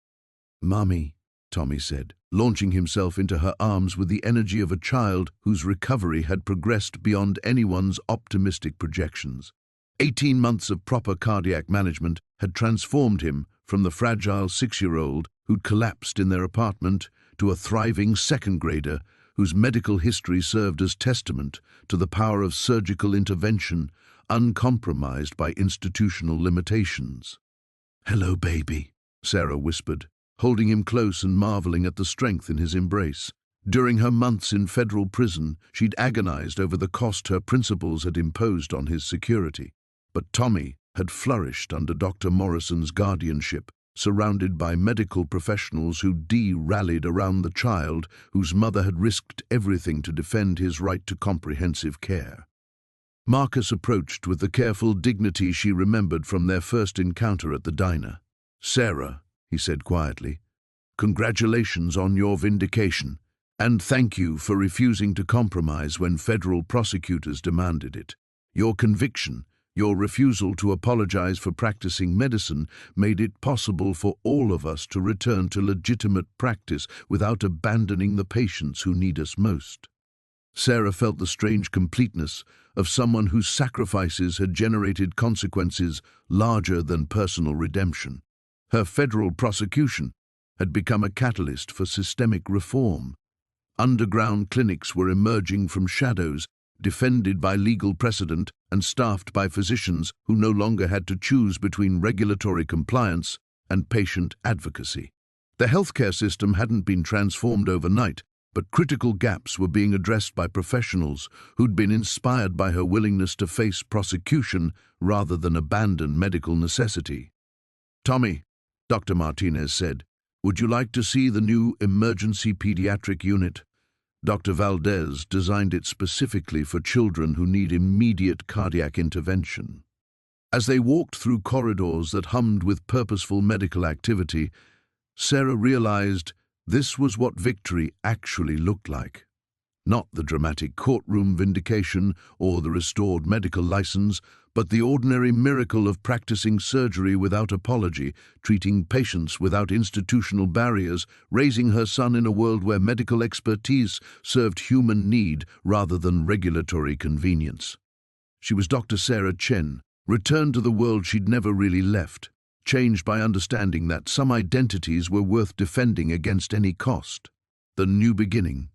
"Mommy," Tommy said, launching himself into her arms with the energy of a child whose recovery had progressed beyond anyone's optimistic projections. 18 months of proper cardiac management had transformed him from the fragile 6-year-old who'd collapsed in their apartment to a thriving second grader whose medical history served as testament to the power of surgical intervention, uncompromised by institutional limitations. "Hello, baby," Sarah whispered, holding him close and marveling at the strength in his embrace. During her months in federal prison, she'd agonized over the cost her principals had imposed on his security. But Tommy had flourished under Dr. Morrison's guardianship, surrounded by medical professionals who rallied around the child whose mother had risked everything to defend his right to comprehensive care. Marcus approached with the careful dignity she remembered from their first encounter at the diner. "Sarah," he said quietly, "congratulations on your vindication, and thank you for refusing to compromise when federal prosecutors demanded it. Your conviction, your refusal to apologize for practicing medicine, made it possible for all of us to return to legitimate practice without abandoning the patients who need us most." Sarah felt the strange completeness of someone whose sacrifices had generated consequences larger than personal redemption. Her federal prosecution had become a catalyst for systemic reform. Underground clinics were emerging from shadows, defended by legal precedent and staffed by physicians who no longer had to choose between regulatory compliance and patient advocacy. The healthcare system hadn't been transformed overnight, but critical gaps were being addressed by professionals who'd been inspired by her willingness to face prosecution rather than abandon medical necessity. "Tommy," Dr. Martinez said, "would you like to see the new emergency pediatric unit? Dr. Valdez designed it specifically for children who need immediate cardiac intervention." As they walked through corridors that hummed with purposeful medical activity, Sarah realized this was what victory actually looked like. Not the dramatic courtroom vindication or the restored medical license, but the ordinary miracle of practicing surgery without apology, treating patients without institutional barriers, raising her son in a world where medical expertise served human need rather than regulatory convenience. She was Dr. Sarah Chen, returned to the world she'd never really left, changed by understanding that some identities were worth defending against any cost. The new beginning.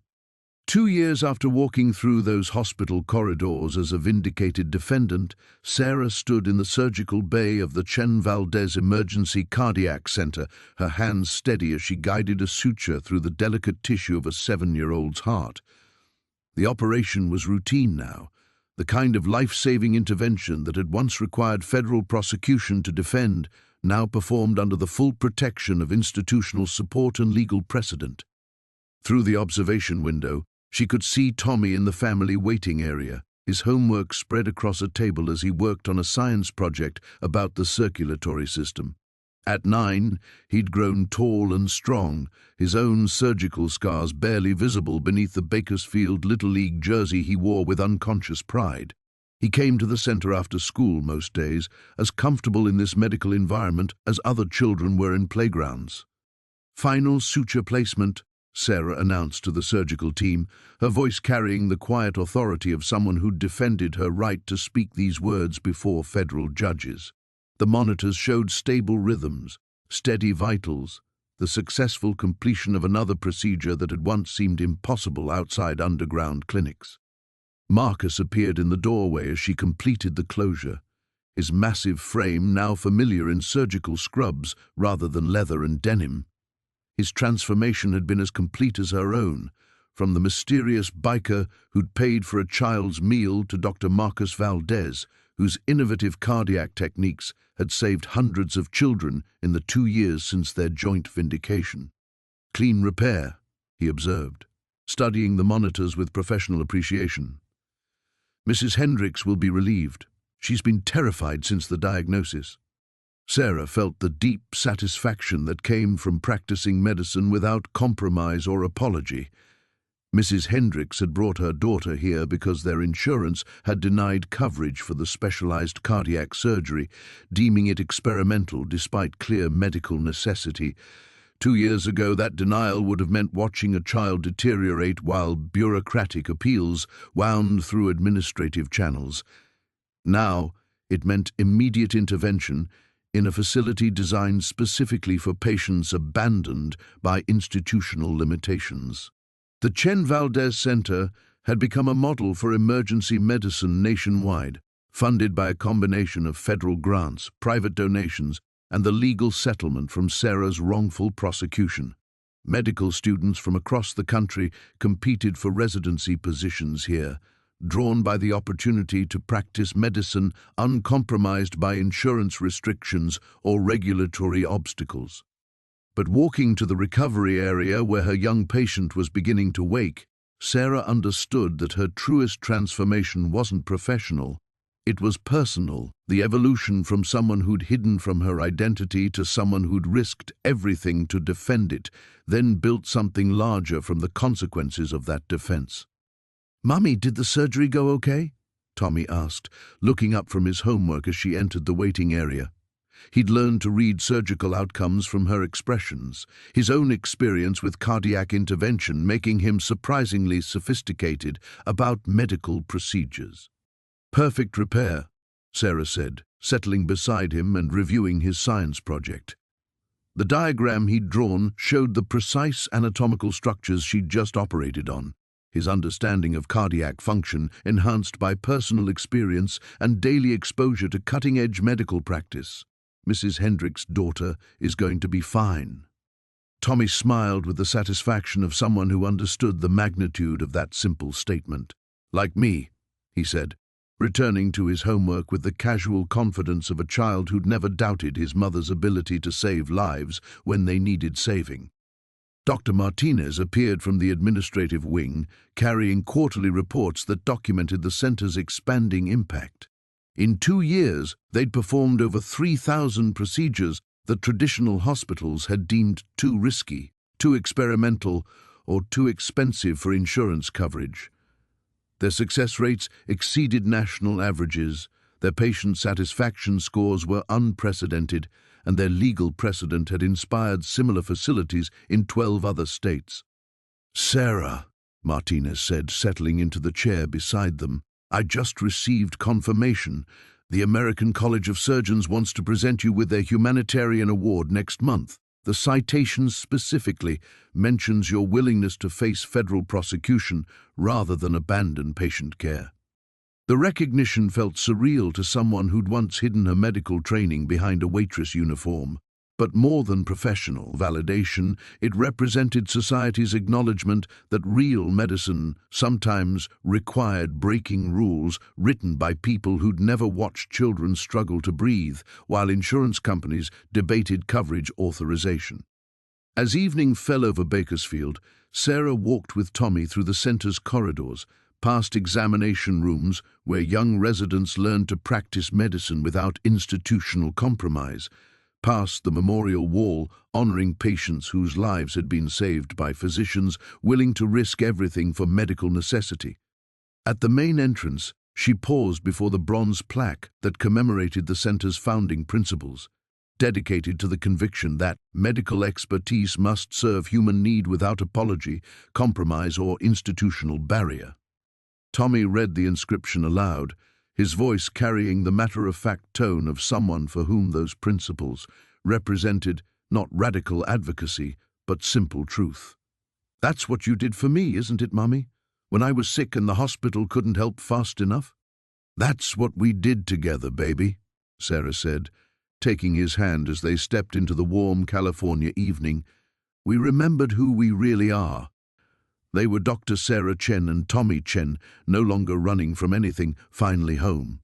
2 years after walking through those hospital corridors as a vindicated defendant, Sarah stood in the surgical bay of the Chen Valdez Emergency Cardiac Center, her hands steady as she guided a suture through the delicate tissue of a 7-year-old's heart. The operation was routine now, the kind of life-saving intervention that had once required federal prosecution to defend, now performed under the full protection of institutional support and legal precedent. Through the observation window, she could see Tommy in the family waiting area, his homework spread across a table as he worked on a science project about the circulatory system. At 9, he'd grown tall and strong, his own surgical scars barely visible beneath the Bakersfield Little League jersey he wore with unconscious pride. He came to the center after school most days, as comfortable in this medical environment as other children were in playgrounds. "Final suture placement," Sarah announced to the surgical team, her voice carrying the quiet authority of someone who'd defended her right to speak these words before federal judges. The monitors showed stable rhythms, steady vitals, the successful completion of another procedure that had once seemed impossible outside underground clinics. Marcus appeared in the doorway as she completed the closure, his massive frame now familiar in surgical scrubs rather than leather and denim. His transformation had been as complete as her own, from the mysterious biker who'd paid for a child's meal to Dr. Marcus Valdez, whose innovative cardiac techniques had saved hundreds of children in the 2 years since their joint vindication. "Clean repair," he observed, studying the monitors with professional appreciation. "Mrs. Hendricks will be relieved. She's been terrified since the diagnosis." Sarah felt the deep satisfaction that came from practicing medicine without compromise or apology. Mrs. Hendricks had brought her daughter here because their insurance had denied coverage for the specialized cardiac surgery, deeming it experimental despite clear medical necessity. 2 years ago, that denial would have meant watching a child deteriorate while bureaucratic appeals wound through administrative channels. Now, it meant immediate intervention in a facility designed specifically for patients abandoned by institutional limitations. The Chen Valdez Center had become a model for emergency medicine nationwide, funded by a combination of federal grants, private donations, and the legal settlement from Sarah's wrongful prosecution. Medical students from across the country competed for residency positions here, drawn by the opportunity to practice medicine uncompromised by insurance restrictions or regulatory obstacles. But walking to the recovery area where her young patient was beginning to wake, Sarah understood that her truest transformation wasn't professional. It was personal, the evolution from someone who'd hidden from her identity to someone who'd risked everything to defend it, then built something larger from the consequences of that defense. "Mummy, did the surgery go okay?" Tommy asked, looking up from his homework as she entered the waiting area. He'd learned to read surgical outcomes from her expressions, his own experience with cardiac intervention making him surprisingly sophisticated about medical procedures. "Perfect repair," Sarah said, settling beside him and reviewing his science project. The diagram he'd drawn showed the precise anatomical structures she'd just operated on, his understanding of cardiac function enhanced by personal experience and daily exposure to cutting-edge medical practice. "Mrs. Hendricks' daughter is going to be fine." Tommy smiled with the satisfaction of someone who understood the magnitude of that simple statement. "Like me," he said, returning to his homework with the casual confidence of a child who'd never doubted his mother's ability to save lives when they needed saving. Dr. Martinez appeared from the administrative wing, carrying quarterly reports that documented the center's expanding impact. In 2 years, they'd performed over 3,000 procedures that traditional hospitals had deemed too risky, too experimental, or too expensive for insurance coverage. Their success rates exceeded national averages, their patient satisfaction scores were unprecedented, and their legal precedent had inspired similar facilities in 12 other states. "Sarah," Martinez said, settling into the chair beside them, "I just received confirmation. The American College of Surgeons wants to present you with their humanitarian award next month. The citation specifically mentions your willingness to face federal prosecution rather than abandon patient care." The recognition felt surreal to someone who'd once hidden her medical training behind a waitress uniform. But more than professional validation, it represented society's acknowledgement that real medicine sometimes required breaking rules written by people who'd never watched children struggle to breathe, while insurance companies debated coverage authorization. As evening fell over Bakersfield, Sarah walked with Tommy through the center's corridors, past examination rooms where young residents learned to practice medicine without institutional compromise, past the memorial wall honoring patients whose lives had been saved by physicians willing to risk everything for medical necessity. At the main entrance, she paused before the bronze plaque that commemorated the center's founding principles, dedicated to the conviction that medical expertise must serve human need without apology, compromise, or institutional barrier. Tommy read the inscription aloud, his voice carrying the matter-of-fact tone of someone for whom those principles represented not radical advocacy, but simple truth. "That's what you did for me, isn't it, Mummy? When I was sick and the hospital couldn't help fast enough?" "That's what we did together, baby," Sarah said, taking his hand as they stepped into the warm California evening. "We remembered who we really are." They were Dr. Sarah Chen and Tommy Chen, no longer running from anything, finally home.